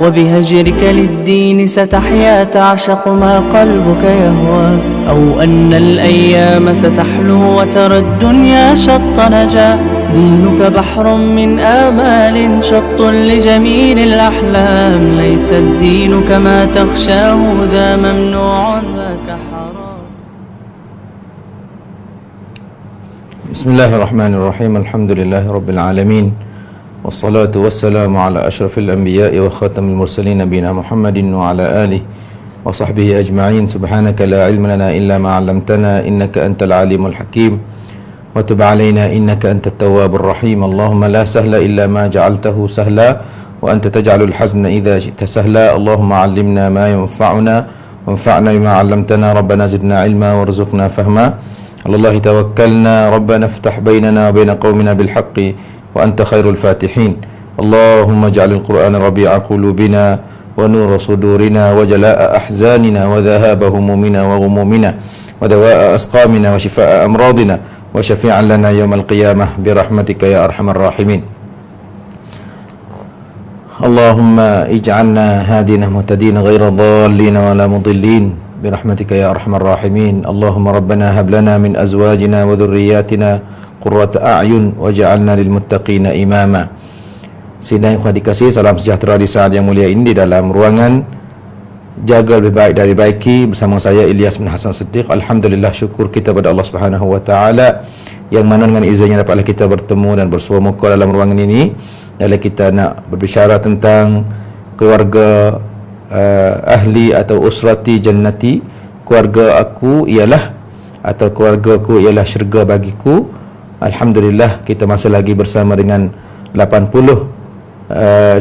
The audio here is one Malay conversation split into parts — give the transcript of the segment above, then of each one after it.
وبهجرك للدين ستحيا تعشق ما قلبك يهوى أو أن الأيام ستحلو وترى الدنيا شط نجاة دينك بحر من آمال شط لجميل الأحلام ليس الدين كما تخشاه ذا ممنوع ذاك حرام. بسم الله الرحمن الرحيم. الحمد لله رب العالمين والصلاة والسلام على أشرف الأنبياء وخاتم المرسلين نبينا محمد وعلى آله وصحبه أجمعين. سبحانك لا علم لنا إلا ما علمتنا إنك أنت العليم الحكيم وتب علينا إنك أنت التواب الرحيم. اللهم لا سهل إلا ما جعلته سهلا وأنت تجعل الحزن إذا شئت سهلا. اللهم علمنا ما ينفعنا وانفعنا بما علمتنا. ربنا زدنا علما وارزقنا فهما. على الله توكلنا. ربنا افتح بيننا وبين قومنا بالحق وأنت خير الفاتحين. اللهم اجعل القرآن ربيع قلوبنا ونور صدورنا وجلاء أحزاننا وذهاب همومنا وغمومنا ودواء أسقامنا وشفاء أمراضنا وشفيعا لنا يوم القيامة برحمتك يا أرحم الراحمين. اللهم اجعلنا هادين مهتدين غير ضالين ولا مضلين برحمتك يا أرحم الراحمين. اللهم ربنا هب لنا من أزواجنا وذرياتنا قرة أعين وجعلنا للمتقين إماما. Sidang ikhwan dikasihi, salam sejahtera di saat yang mulia ini di dalam ruangan Jaga Lebih Baik Dari Baiki bersama saya Ilyas bin Hasan Siddiq. Alhamdulillah, syukur kita pada Allah Subhanahu wa taala yang mana dengan izinnya dapatlah kita bertemu dan bersua muka dalam ruangan ini. Dalam kita nak berbicara tentang keluarga ahli atau usrati jannati. Keluarga aku ialah atau keluarga aku ialah syurga bagiku. Alhamdulillah, kita masih lagi bersama dengan 80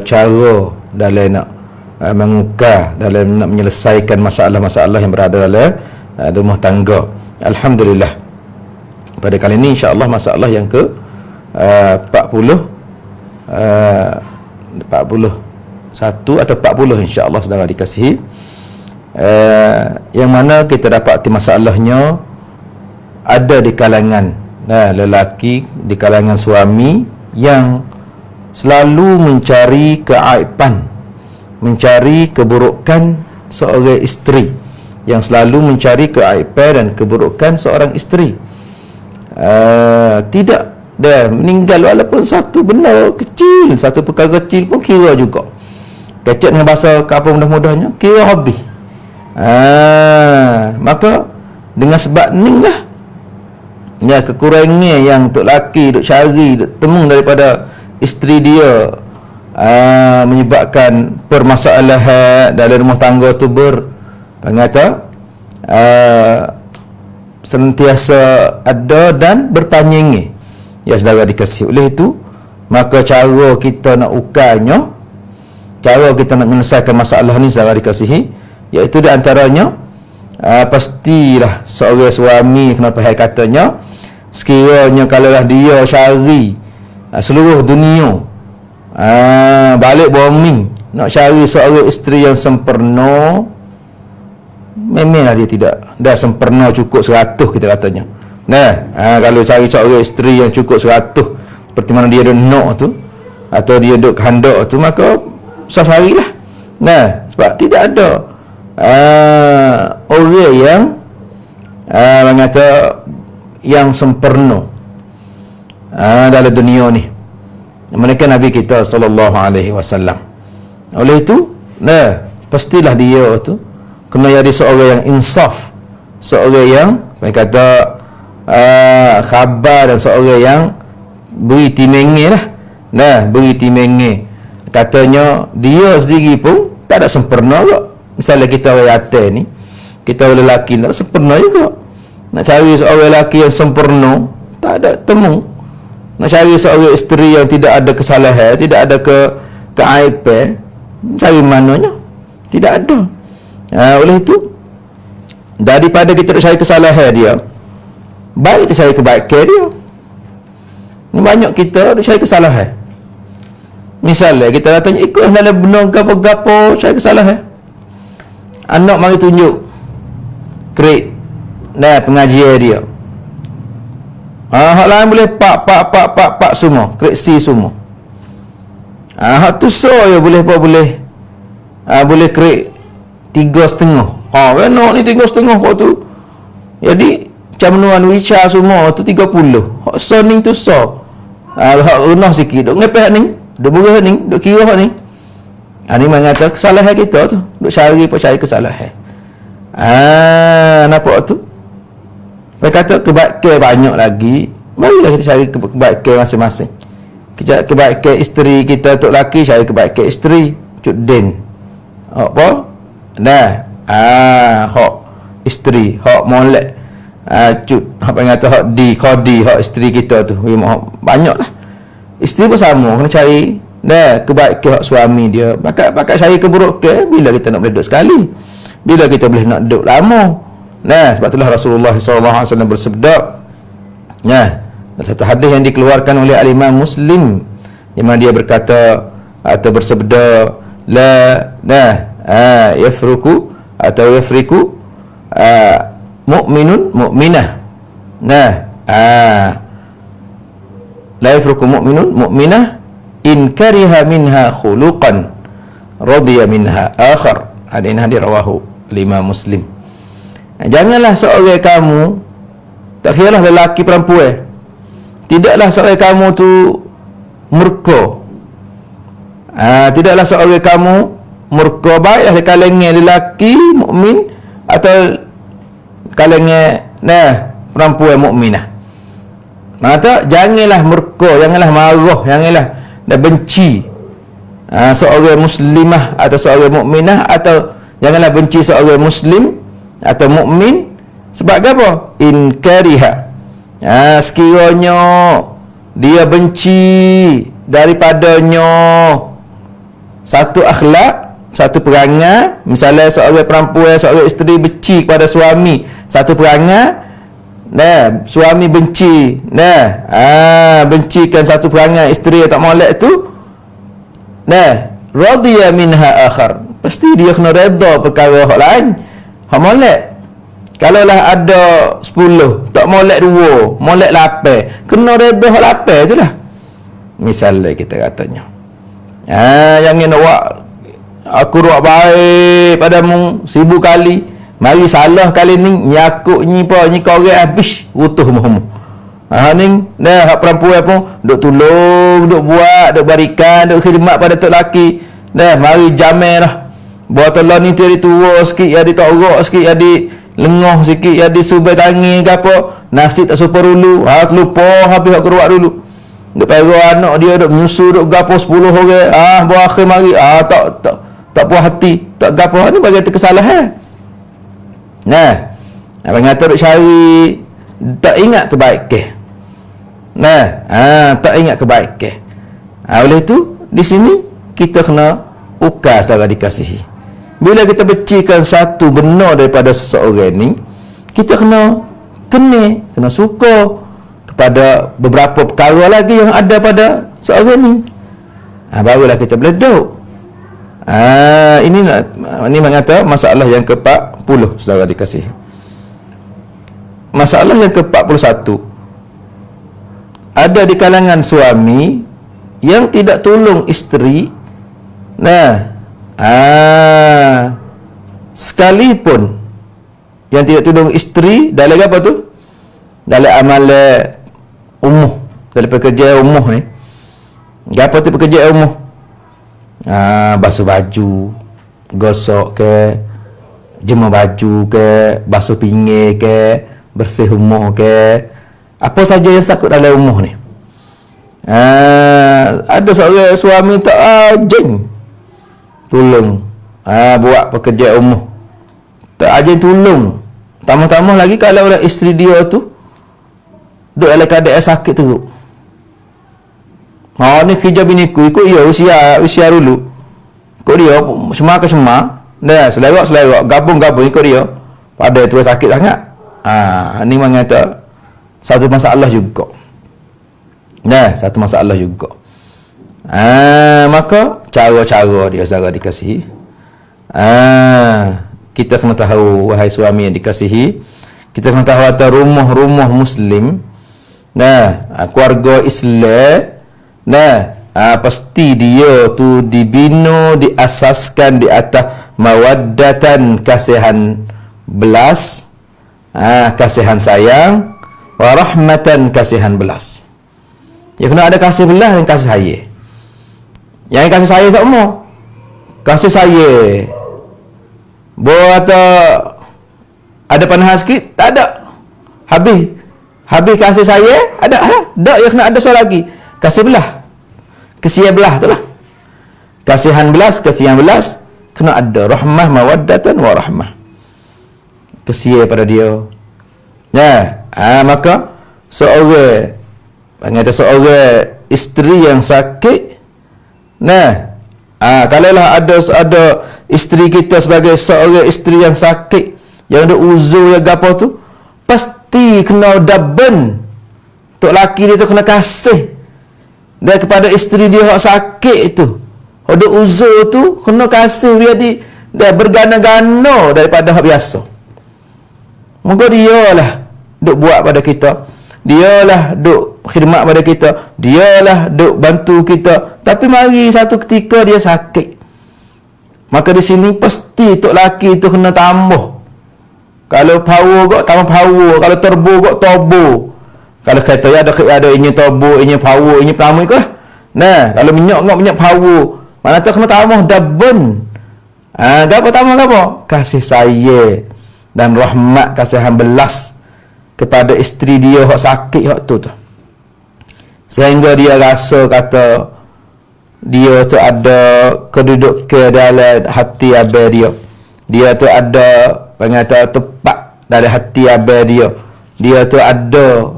cara dalam nak mengukar, dalam nak menyelesaikan masalah-masalah yang berada dalam rumah tangga. Alhamdulillah, pada kali ini insya-Allah masalah yang ke 41 atau 40 insya-Allah saudara dikasihi, yang mana kita dapati masalahnya ada di kalangan lelaki, di kalangan suami yang selalu mencari keaiban, mencari keburukan seorang isteri, yang selalu mencari keaiban dan keburukan seorang isteri. Tidak dah meninggal walaupun satu benda kecil, satu perkara kecil pun kira juga. Kecek dengan bahasa kapal mudah-mudahnya, kira habis. Maka dengan sebab ni lah ya, kekurangan yang untuk laki duk cari, duk temu daripada isteri dia menyebabkan permasalahan dalam rumah tangga tu sentiasa ada dan berpanjang. Ya saudara dikasihi, oleh itu maka cara kita nak ukarnya, cara kita nak menyelesaikan masalah ni saudara dikasihi, iaitu di antaranya pastilah seorang suami kenapa hai katanya, sekiranya kalaulah dia cari seluruh dunia, balik bombing nak cari seorang isteri yang sempurna, memanglah dia tidak dah sempurna cukup 100 kita katanya. Kalau cari seorang isteri yang cukup 100 seperti mana dia duk nak tu atau dia duk kehendak tu, maka susah carilah. Sebab tidak ada orang yang mengata yang sempurna dalam dunia ni, mereka Nabi kita sallallahu alaihi wasallam. Oleh itu pastilah dia tu kena jadi seorang yang insaf, seorang yang kata khabar, dan seorang yang beri timenge lah. Beri timenge, katanya dia sendiri pun tak ada sempurna kok. Misalnya kita orang yatim ni, kita orang lelaki tak sempurna juga. Nak cari seorang lelaki yang sempurna tak ada temu. Nak cari seorang isteri yang tidak ada kesalahan, tidak ada keaiban, cari mananya? Tidak ada. Oleh itu, daripada kita cari kesalahan dia, baik kita cari kebaikan dia. Banyak kita cari kesalahan. Misalnya kita katanya ikut dalam benar gapo-gapo, cari kesalahan. Anak mari tunjuk grade pengajian dia. Hak lain boleh pak semua, grade C semua. Hak tu so ya boleh boleh create 3,5. Kena ni 3,5 kau tu. Jadi camnuan wicha semua tu 30. Hak soning tu hak renah sikit duk ngepeh ni, duk berah ni, duk kira ni. Ni mengata kesalahan kita tu, duk cari kesalahan. Nampak tu? Mereka kata kebaikan banyak lagi. Marilah kita cari kebaikan masing-masing. Kebaikan isteri kita, untuk lelaki cari kebaikan isteri, cudin. Apa? Hak isteri, hak molek. Hak kata hak kodi hak isteri kita tu. Banyaklah. Isteri pun sama, kena cari kebaikan hak suami dia. Pakai cari keburukan bila kita nak boleh duduk sekali. Bila kita boleh nak duduk lama. Sebab itulah Rasulullah SAW bersabda. Dalam satu hadis yang dikeluarkan oleh Al-Imam Muslim, yang mana dia berkata atau bersabda, yafriku mu'minun mu'minah. La yafriku mu'minun mu'minah in kariha minha khuluqan radiya minha akhar. Hadis ini rawahu Imam Muslim. Janganlah seorang kamu, tak kiralah lelaki perempuan, tidaklah seorang kamu tu murka. Tidaklah seorang kamu murka, baiklah kalangan lelaki mukmin atau kalangan perempuan mukminah. Maka janganlah murka, janganlah marah, janganlah benci seorang muslimah atau seorang mukminah, atau janganlah benci seorang muslim atau mukmin. Sebab apa? In kariha, sekiranya dia benci daripadanya satu akhlak, satu perangai. Misalnya seorang perempuan, seorang isteri benci kepada suami satu perangai, suami benci, bencikan satu perangai isteri yang tak molek tu, radiya minha akhar, pasti dia kena redha perkara hak lain, hak molek. Kalaulah ada 10, tak molek 2, molek 8, kena redha hak 8 tu lah. Misalnya kita katanya, jangan awak aku ruak baik padamu 1000 kali, mari salah kali ni nyakuk ni korek habis utuh muhmu. Ni hak perempuan pun duk tolong, duk buat, duk barikan, duk khidmat pada tok laki. Mari jamin lah. Buat Allah ni tu tua sikit, ya di torok sikit, ya di lengah sikit, ya di subai tangi ke apa, nasi tak super dulu, lupa habis aku ruak dulu. Duk perah anak dia, duk menyusu, duk gapo 10 orang, buat akhir mari, tak puas hati, tak gapo. Ni bagi kesalahan. Abang kata duk cari, tak ingat kebaikan. Tak ingat kebaikan. Oleh tu di sini kita kena ukas saudara dikasihi. Bila kita bencikan satu benar daripada seseorang ni, kita kena suka kepada beberapa perkara lagi yang ada pada seorang ni. Barulah kita boleh duduk. Ini mengata masalah yang ke-40 saudara dikasihi. Masalah yang ke-41, ada di kalangan suami yang tidak tolong isteri. Sekalipun yang tidak tolong isteri dalam apa tu? Dalam amal umuh, dalam pekerjaan umuh ni. Apa tu pekerjaan umuh? Basuh baju, gosok ke, jemur baju ke, basuh pinggir ke, bersih rumah ke, apa saja yang sakut dalam rumah ni. Ada seorang suami tak ajin tolong buat pekerjaan rumah, tak ajin tolong. Tambah-tambah lagi kalau isteri dia tu duduk dalam keadaan sakit teruk. Ni kerja biniku, ikut dia usia dulu, ikut dia semua selerak gabung ikut dia, pada tu sakit sangat. Ni mengata satu masalah juga. Satu masalah juga. Maka cara-cara dia saudara dikasihi, kita kena tahu, wahai suami yang dikasihi, kita kena tahu atas rumah-rumah muslim, keluarga Islam, pasti dia tu dibina, diasaskan di atas mawaddatan, kasihan belas, kasihan sayang, wa rahmatan, kasihan belas. Ya, kena ada kasih belas dan kasih sayang. Yang kasih sayang tak mau. Kasih sayang buat ada panah sikit, tak ada. Habis kasih sayang, ada. Tak, ya kena ada soal lagi. Kasih belah. Kesian belah tu lah. Kasihan belas, kasihan belas, kena ada rahmah, mawaddatan wa rahmah. Kesian pada dia. Ya, maka seorang isteri yang sakit, kalaulah ada isteri kita sebagai seorang isteri yang sakit, yang ada uzur yang gapo tu, pasti kena daben. Tok laki dia tu kena kasih dan kepada isteri dia yang sakit tu, ada uzur tu, kena kasih dia bergana-gana daripada hak biasa. Moga dialah duk buat pada kita, dialah duk khidmat pada kita, dialah duk bantu kita. Tapi mari satu ketika dia sakit, maka di sini pasti tok laki tu kena tambah. Kalau power kok tambah power, kalau turbo kok turbo. Kalau kata ada ini turbo, ini power, ini pertama ikut lah. Kalau minyak power, mana tu kena tambah double. Apa tambah apa? Kasih sayang dan rahmat, kasihan belas kepada isteri dia hak sakit hak tu. Sehingga dia rasa kata dia tu ada kedudukan dalam hati abang dia. Dia tu ada pengata tepat dalam hati abang dia. Dia tu ada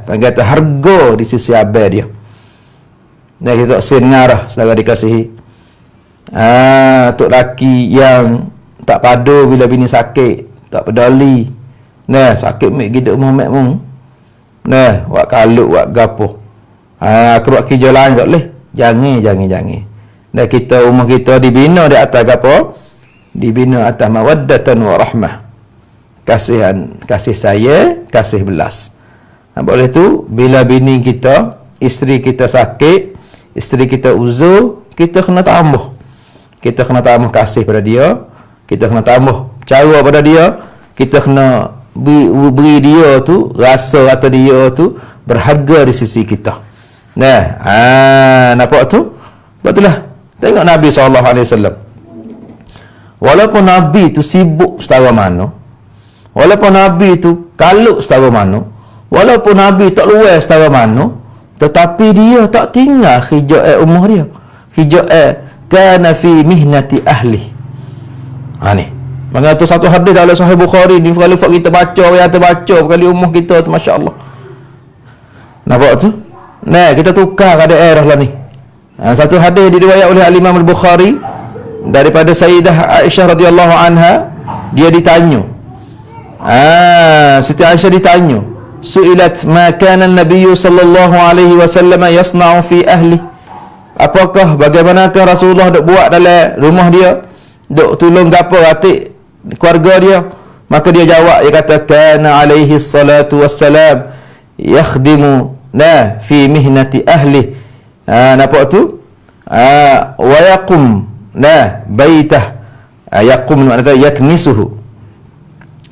pengata harga di sisi abang dia. Dan kita senarah saudara dikasihi. Tok laki yang tak padu bila bini sakit, tak peduli. Sakit mek gidak Muhammad mung. Wak kalut, wak gapo. Keruak kerja lain tak boleh. Jangan. Dan kita rumah kita dibina di atas gapo? Dibina atas mawaddatan wa rahmah. Kasih sayang, kasih belas. Boleh tu bila bini kita, isteri kita sakit, isteri kita uzur, kita kena tambah. Kita kena tambah kasih pada dia, kita kena tambah cara pada dia, kita kena beri dia tu rasa atau dia tu berharga di sisi kita. Nampak tu? Betullah. Tengok Nabi SAW. Walaupun Nabi tu sibuk setara mana, walaupun Nabi tu kalut setara mana, walaupun Nabi tak luar setara mana, tetapi dia tak tinggal hijau umur dia. Hijau kana fi mihnati ahli. Ni. Maka tu satu hadis dalam Sahih Bukhari ni, kalau kita baca, kali umur kita tu, masya-Allah. Nampak tu? Kita tukar daerah lah ni. Satu hadis diriwayat oleh Imam Al-Bukhari daripada Sayyidah Aisyah radhiyallahu anha, dia ditanya. Siti Aisyah ditanya, su'ilat ma kana an-nabiy sallallahu alaihi wasallam yasna'u fi ahli. Apakah bagaimanakah Rasulullah duk buat dalam rumah dia, duk tolong gapo atik keluarga dia? Maka dia jawab, dia kata kana alaihi salatu wassalam yakhdimu fi mihnati ahli. Nampak tu? Wa yaqum baitah. Yaqum maknanya yaknisuhu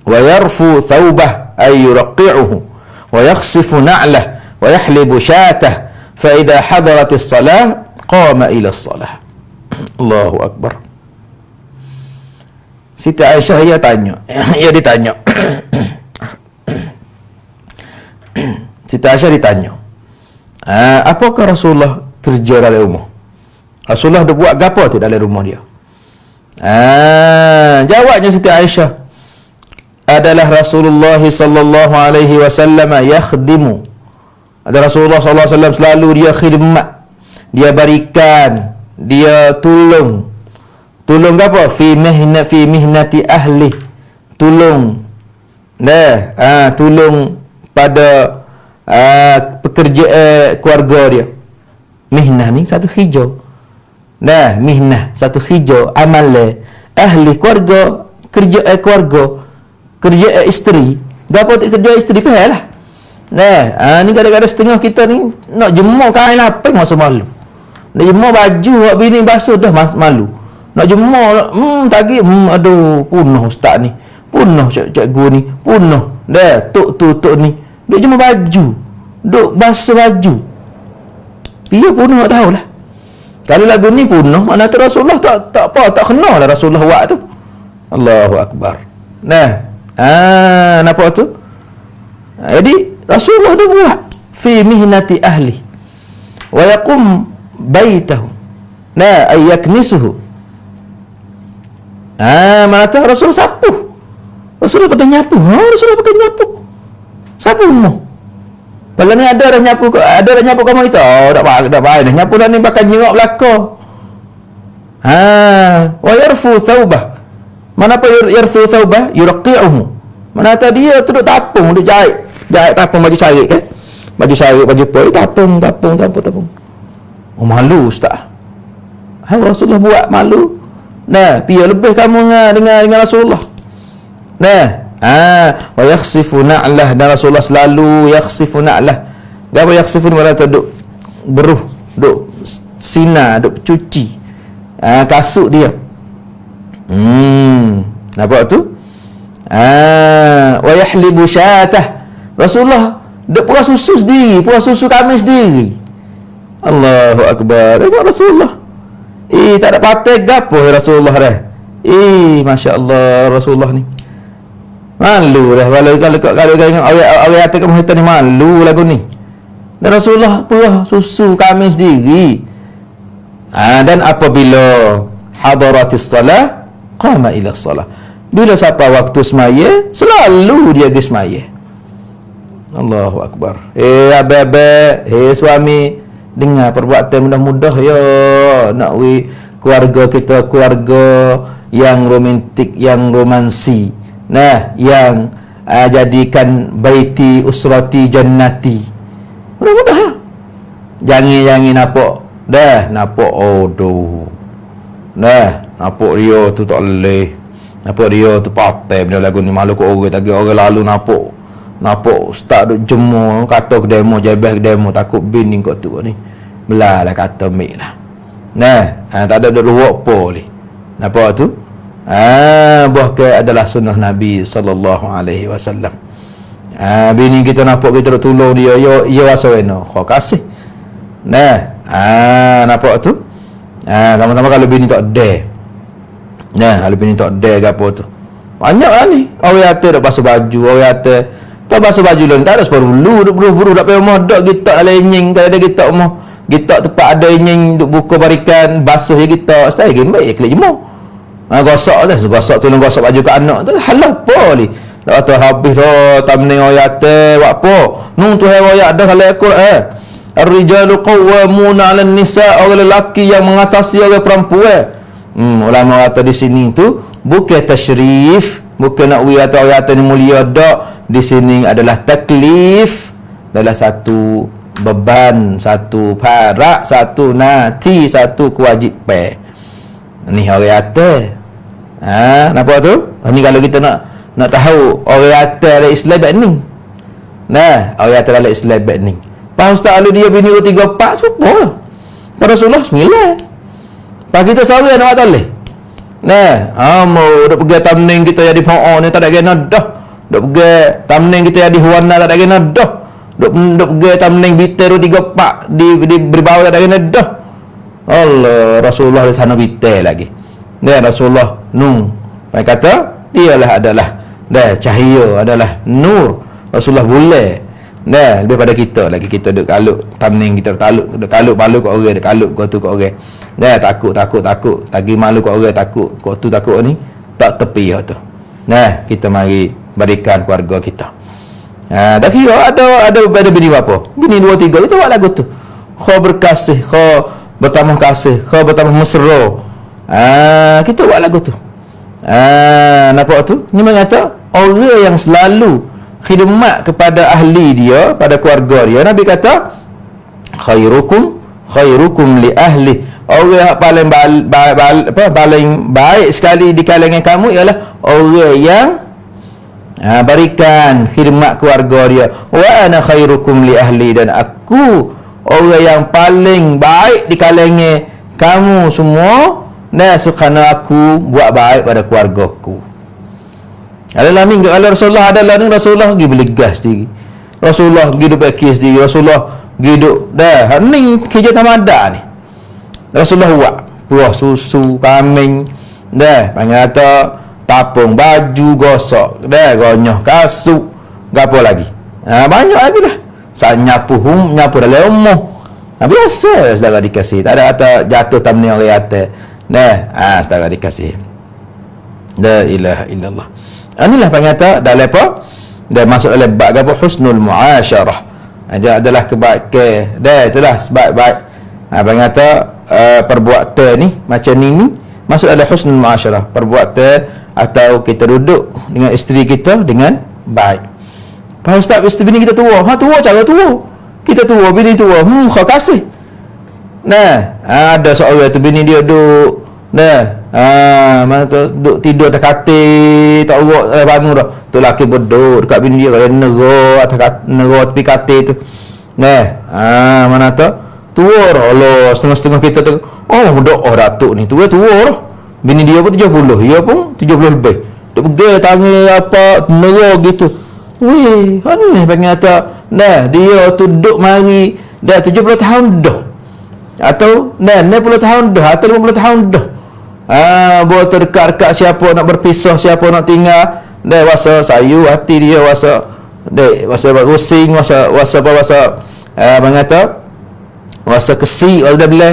wa yarfu thawbah ay yurqi'uhu wa yakhsifu na'lah wa yahlibu syatah fa idha hadaratis salah qama ila salah. Allahu akbar. Siti Aisyah dia ditanya. Siti Aisyah ditanya, apakah Rasulullah kerja dalam rumah? Rasulullah dah buat gapo tu dalam rumah dia? Jawabnya Siti Aisyah adalah Rasulullah sallallahu alaihi wasallam yakhdimu. Ada Rasulullah sallallahu alaihi wasallam selalu dia khidmat, dia berikan, dia tolong apa? Fi mihnati ahli. Tolong pada pekerjaan keluarga dia. Mihnah ni satu hijau. Mihnah satu hijau, amal ahli keluarga, kerjaan keluarga, kerjaan isteri. Gapo tak kerja isteri pahal lah. Ni kadang-kadang setengah kita ni nak jemur kain lapang masa malam. Nak jemur baju hak bini basuh dah malu. Nak jemur tagi aduh punah ustaz ni. Punah cikgu ni, punah. Dah tok ni. Duk jemur baju. Duk basuh baju. Dia punah tak tahulah. Kalau lagu ni punah, mana tu Rasulullah tak apa, tak kena lah Rasulullah buat tu. Allahu Akbar. Nampak tu? Jadi Rasulullah dia buat fi mihnati ahli wa yaqum baitahu ay yaknisuhu. Mana tu Rasulullah sapu. Rasulullah pakai nyapu. Rasulullah pakai nyapu. Sapu mu. Kalau ni ada dah nyapu kamu itu. Tak baik dah. Nyapu dah ni pakai nyerok belakang. Wa yarfu thawbah. Mana apa yarfu thawbah? Yurqi'uhu. Mana kata dia tu duk tapung, duk jahit tapung baju syarik kan. Baju syarik, baju poi, tapung. Oh malu ustaz. Rasulullah buat malu. Biar lebih kamu dengan Rasulullah. Wa yakhsifu na'lah, dan Rasulullah selalu yakhsifu na'lah. Apa yakhsifu ni, mana tu duk beruh, duk sinar, duk cuci kasut dia. Nampak tu? Wa yahlibu syatah. Rasulullah duk puas susu sendiri, puas susu kami sendiri. Allahu Akbar. Tengok Rasulullah. Tak ada patek gapo Rasulullah dah. Masya-Allah Rasulullah ni. Malu dah kalau ingat orang kata kamu ni malu lagu ni. Dan Rasulullah puas susu kami sendiri. Dan apabila hadaratis salah qama ila salah. Bila sampai waktu semaya, selalu dia pergi semaya. Allahu Akbar. Abang, suami, dengar perbuatan mudah-mudah ya. Nak keluarga kita keluarga yang romantik, yang romansi. Yang jadikan baiti usrati jannati. Mudah-mudah. Jangan nampak odoh. Nampak dia tu tak boleh. Nampak dia tu patai benda lagu ni, malu kau orang tadi orang lalu nampak ustaz duk jemur, kata ke demo jebeh ke demo, takut bini kau tu ni. Belalah kata mik lah. Tak ada luak apa ni. Nampak tu? Buah ke adalah sunnah Nabi sallallahu alaihi wasallam. Bini kita nampak kita duk tolong dia, ya rasa wena, kau kasih. Nampak tu? Sama-sama kalau bini tak ada. Kalau bini tak ada ke apa tu. Banyak lah ni. Orang kata dah basuh baju, orang kata tak basuh baju lah, tak ada separuh duk buru-buru tak payah rumah, dak kita dalam enying, kalau ada kita rumah, kita tempat ada enying duk buka barikan, basuh je kita, setelah game baik kelik jemur. Gosok tolong gosok baju kat anak tu halah apa ni. Dak tu habis dah tamning orang kata buat apa? Nung tu hai royak dah kalau ikut Ar-rijalu qawwamuna 'alan nisa, orang lelaki yang mengatasi orang perempuan. Ulama kata di sini tu bukan tasyrif, bukan nak atau orang ni mulia, dak. Di sini adalah taklif, adalah satu beban, satu parak, satu nati, satu kewajipan. Ni orang kata. Nampak tu? Ni kalau kita nak tahu orang kata dalam Islam baik ni. Orang kata dalam Islam baik ni. Pak Ustaz Alu dia bini 3-4 supa. Pak Rasulullah 9. Pak kita seorang nak tak boleh. Mau dak pergi tamning kita jadi po'on ni tak ada kena dah. Dak pergi tamning kita jadi huana tak ada kena dah. Dak pergi tamning bitter 3-4 di berbau tak ada kena dah. Allah, Rasulullah di sana bitter lagi. Rasulullah Pak kata dialah adalah cahaya, adalah nur. Rasulullah boleh. Lebih pada kita lagi, kita duk kaluk tamning, kita duk kaluk malu kat orang, duk kaluk kau tu kat orang. Takut tagi malu kat orang, takut kau tu takut ni tak tepi tu. Kita mari berikan keluarga kita. Tak kira ada bini apa, bini 2-3 kita buat lagu tu. Kau berkasih, kau bertambah kasih, kau bertambah mesra. Kita buat lagu tu. Nampak tu? Ni mengata orang yang selalu khidmat kepada ahli dia, pada keluarga dia. Nabi kata khairukum li ahli. Orang yang paling baik sekali di kalangan kamu ialah orang yang berikan khidmat keluarga dia. Wa ana khairukum li ahli, dan aku orang yang paling baik di kalangan kamu semua, dan kerana aku buat baik pada keluarga aku. Adalah ni, kalau Rasulullah adalah ni, Rasulullah pergi beli gas sendiri, Rasulullah pergi duduk pakis sendiri, Rasulullah pergi duduk dah ni kerja tamada ni. Rasulullah buat buah susu, kambing dah, panggil kata tapung baju, gosok dah, gonyoh kasut, gapo lagi. Banyak lagi dah. Nyapu dalam rumah. Biasa saudara dikasih. Tak ada kata jatuh tamni orang atas. Dah, saudara dikasih. La ilaha illallah. Inilah panggil kata dalam apa? Dah masuk dalam bab apa? Husnul muasyarah. Dia adalah kebaikan. Dah, itulah sebaik-baik. Panggil kata perbuatan ni macam ni masuk dalam husnul muasyarah. Perbuatan atau kita duduk dengan isteri kita dengan baik. Pak Ustaz, isteri bini kita tua. Tua cara tua. Kita tua, bini tua. Kau kasih. Nah, ada seorang tu bini dia duduk. Nah, mana tu duduk tidur atas katil, tak urut bangun dah. Tu laki berduk dekat bini dia kalau nerok tepi katil tu. Nah, mana tu? Tua dah. Allah, setengah-setengah kita tu. Oh, berdoa datuk ni. Tua dah. Bini dia pun 70, dia pun 70 lebih. Dia pegang tangan apa nerok gitu. Weh, ni panggil kata dah dia tu duduk mari dah 70 tahun dah. Atau dah 60 tahun dah atau 50 tahun dah. Buat terdekat-dekat siapa nak berpisah, siapa nak tinggal. Dah wasa sayu hati dia, wasa berusing, wasa panggil kata wasa kesik wala bila.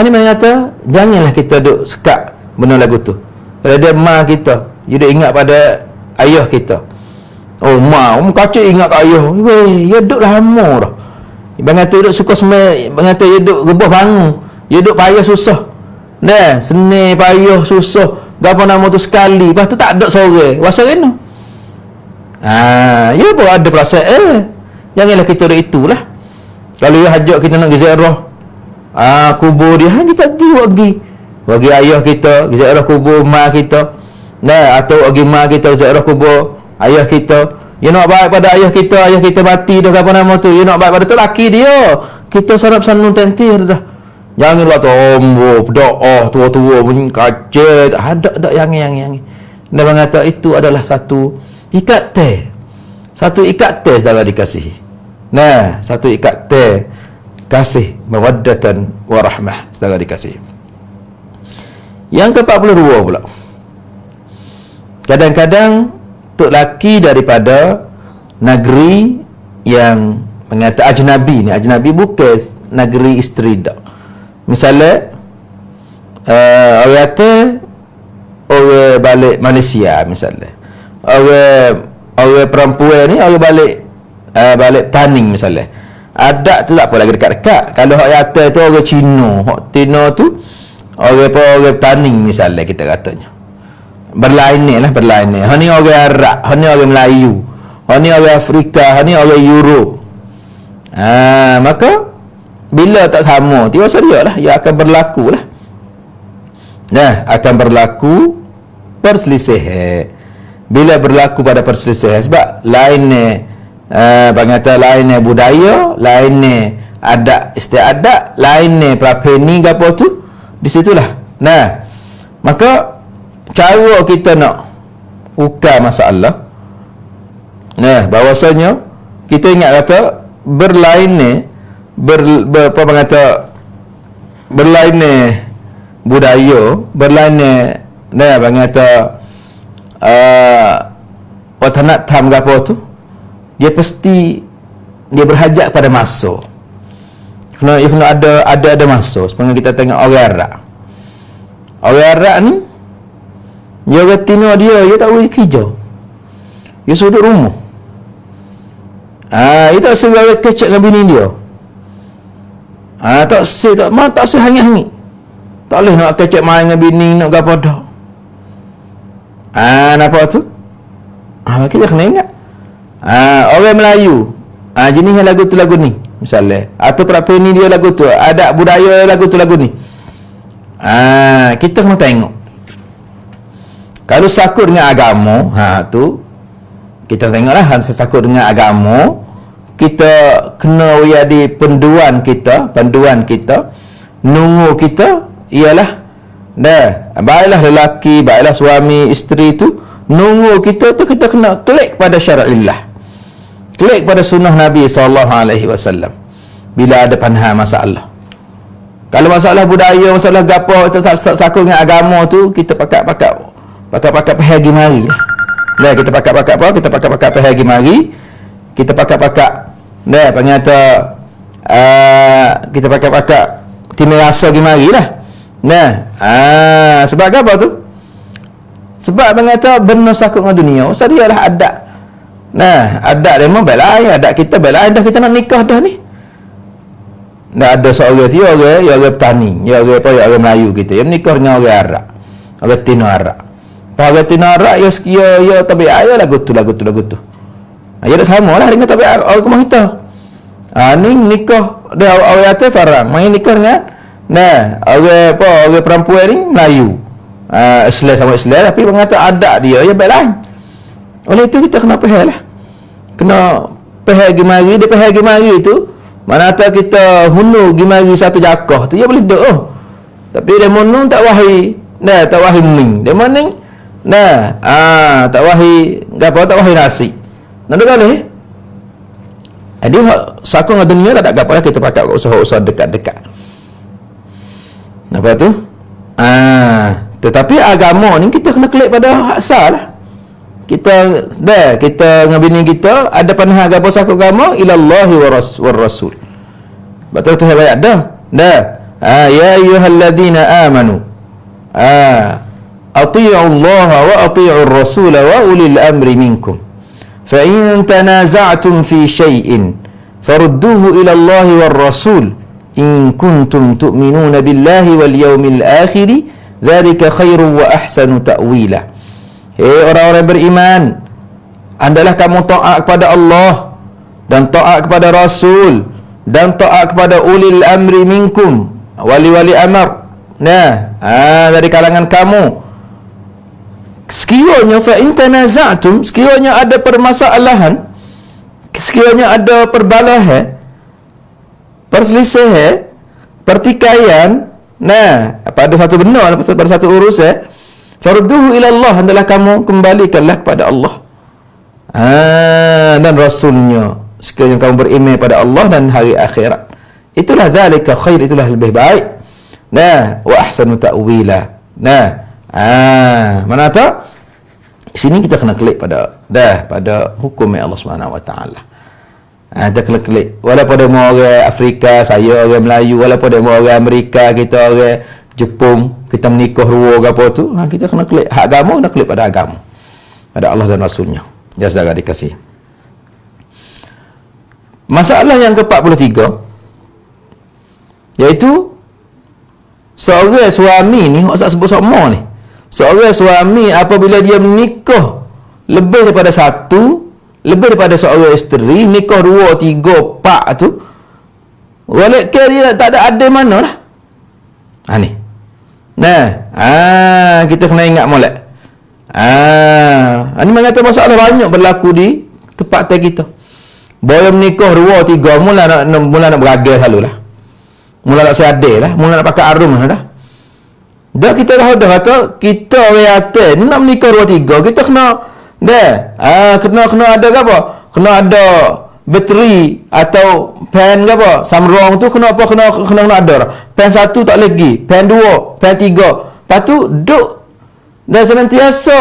Ni panggil kata janganlah kita duk sekat benda lagu tu. Kalau dia mak kita, dia ingat pada ayah kita. Oh mak, kacau ingat kat ayah. Weh, dia duduk lama dah. Bang kata duduk suka semai, bang kata dia duduk rebah bangun. Dia duduk payah susah. Dah, seni payah susah. Gapo nama tu sekali. Lepas tu tak ada sore. Wasa rena. Ya pun ada perasaan. Janganlah kita duduk itulah. Kalau dia hajak kita nak ziarah kubur dia, kita pergi. Bagi ayah kita ziarah kubur mak kita. Nah, atau bagi mak kita ziarah kubur ayah kita. Dia nak baik pada ayah kita mati dah apa nama tu. Dia nak baik pada tu laki dia. Kita sarap sanun tentir dah. Jangan buat tombo, berdoa tua-tua pun kacet. Ada yang. Dia mengata itu adalah satu ikat teh. Satu ikat teh saudara dikasihi. Nah, satu ikat teh kasih mawaddatan warahmah saudara dikasihi. Yang ke-42 pula. Kadang-kadang tok laki daripada negeri yang mengata ajnabi ni, ajnabi bukan negeri isteri dak. Misalnya orang kata orang balik Malaysia misalnya. Orang perempuan ni orang balik Taning misalnya. Adat tu tak apa lagi dekat-dekat. Kalau hak kata tu orang Cina, hak Tino tu orang Taning misalnya kita katanya. Berlainan. Hani orang Arab, hani orang Melayu, hani orang Afrika, hani orang Europe. Maka bila tak sama, tiba dia lah, ia akan berlaku lah. Nah, akan berlaku perselisihan. Bila berlaku pada perselisihan sebab lainnya panggata lainnya budaya, lainnya adat istiadat, lainnya prapeni ke apa tu, di situlah. Nah, maka cara kita nak ukar masalah, nah bahawasanya kita ingat kata berlainnya apa kata berlainnya budaya, berlainnya nah kata watanat tam apa tu, dia pasti dia berhajat pada masa. Kena ada masa. Sebenarnya kita tengok orang Arab ni dia kata dia tak boleh kerja. Dia sudut rumah. Dia tak sebagai kecek dengan bini dia. Tak hangit-hangit. Tak boleh nak kecek main dengan bini, nak apa dah. Nampak tu? Kita kena ingat. Orang Melayu, jenis lagu tu lagu ni misalnya, atau prapeni dia lagu tu, adat budaya lagu tu lagu ni. Kita kena tengok. Kalau sakut dengan agama, tu kita tengoklah sakut dengan agama, kita kena jadi panduan kita nunggu kita ialah baiklah lelaki, baiklah suami isteri tu nunggu kita tu kita kena klik pada syara'illah, klik pada sunnah Nabi SAW bila ada pandangan masalah. Kalau masalah budaya, masalah gapo tak sakut dengan agama tu, kita pakat pergi mari lah. Kita pakat pergi mari. Kita pakat panggil kita pakat timur rasa pergi mari lah. Sebab apa tu? Sebab mengata benar sakut dengan dunia. Usah dia lah adat. Adat dia memang baik, adat kita baik. Dah kita nak nikah dah ni. Dah ada seorang tu, orang petani, orang Melayu kita. Yang nikah dengan orang Arab. Orang Tino Arab. Orang Tino Arab, ya tabiat lagu tu. Ya dah sama lah dengan tabiat orang rumah kita. Ni nikah dah orang atas farang. Main nikah dengan orang perempuan ni Melayu. Islam sama Islam, tapi mengata adat dia ya baik lain. Oleh itu kita kena faham lah. Kena faham gimari, dia faham gimari tu. Mana tak kita hunu gimari satu jakah tu, ya boleh duk. Tapi dia monung tak wahi. Tak wahi ming. Dia moning tak wahi gapo, tak wahi nasi. Nak boleh. Jadi sakung dengan dunia tak ada gapo lah, kita pakai usaha-usaha dekat-dekat. Apa tu? Tetapi agama ni kita kena klik pada asal lah. Kita dengan bini kita ada pandangan agama sakut agama ilallahi war rasul. Betul tu ayat dah. Ya ayyuhalladzina amanu atii'u Allah wa atii'u ar-rasul wa ulil amri minkum. Fa in tanaza'tum fi syai'in farudduhu ila Allah war rasul in kuntum tu'minuna billahi wal yawmil akhir dzalika khairun wa ahsanu ta'wila. Orang-orang beriman, andalah kamu taat kepada Allah dan taat kepada Rasul dan taat kepada ulil amri minkum, wali-wali amr. Dari kalangan kamu. Sekiranya fa in tanaza'tum, sekiranya ada permasalahan, sekiranya ada perbalahan, perselisihan, pertikaian, pada satu benda, pada satu urusan, farduhu ila Allah, hendaklah kamu kembalikanlah kepada Allah dan Rasulnya, sekiranya kamu beriman pada Allah dan hari akhirat. Itulah dzalika khair, itulah lebih baik. Wa ahsanu ta'wila. Mana tak? Sini kita kena klik pada hukum Allah Subhanahu wa taala. Kita kena klik. Walaupun dia orang Afrika, saya orang Melayu, walaupun dia orang Amerika, kita orang Jepun, kita menikah dua ke apa tu, kita kena klik hak agama, kena klik pada agama, pada Allah dan Rasulnya. Ya saudara dikasih. Masalah yang ke-43 iaitu seorang suami ni, saya sebut sama ni. Seorang suami apabila dia menikah lebih daripada satu, lebih daripada seorang isteri, nikah 2, 3, 4 tu, walaupun dia tak ada mana lah. Ni. Kita kena ingat molek. Ini mengatakan masalah banyak berlaku di tempat kita. Boleh menikah 2, 3, mula nak beragal selalulah. Mula nak seadil lah, mula nak pakai arum dah. Dah kita dah kata kita orang atas ni nak menikah 2, 3, kita kena kena ada apa? Kena ada bateri atau pen ke apa? Samrong tu kena apa? Kena ada. Pen 1 tak lagi, pen 2, pen 3. Lepas tu duk dan senantiasa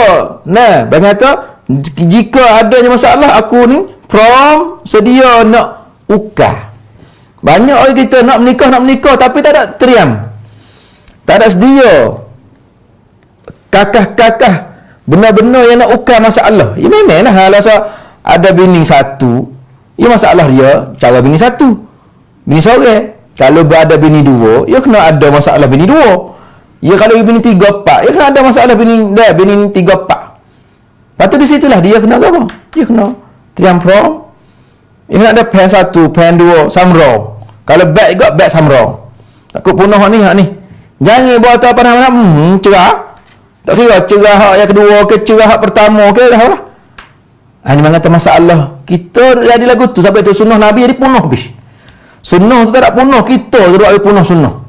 bagi kata jika adanya masalah aku ni prom sedia nak ukah. Banyak orang kita nak menikah tapi tak ada teriam. Tak ada sedia. Kakah benar-benar yang nak ukar masalah. Ya memanglah kalau ada bini satu, ya masalah dia cara bini satu. Bini seorang. Kalau ada bini dua, ya kena ada masalah bini dua. Ya kalau bini 3, 4, ya kena ada masalah bini 3, 4. Lepas tu di situlah dia kena apa? Dia kena teriam prom. Dia kena ada pen 1, pen 2, samrong. Kalau beg juga beg samrong. Takut punah ni. Jangan buat apa nama cerah. Tak kira cerah hak yang kedua ke cerah hak pertama ke dah lah. Hanya mengata masalah kita jadi lagu tu sampai tu sunnah Nabi jadi punah habis. Sunnah tu tak punah, kita tu duk punah sunnah.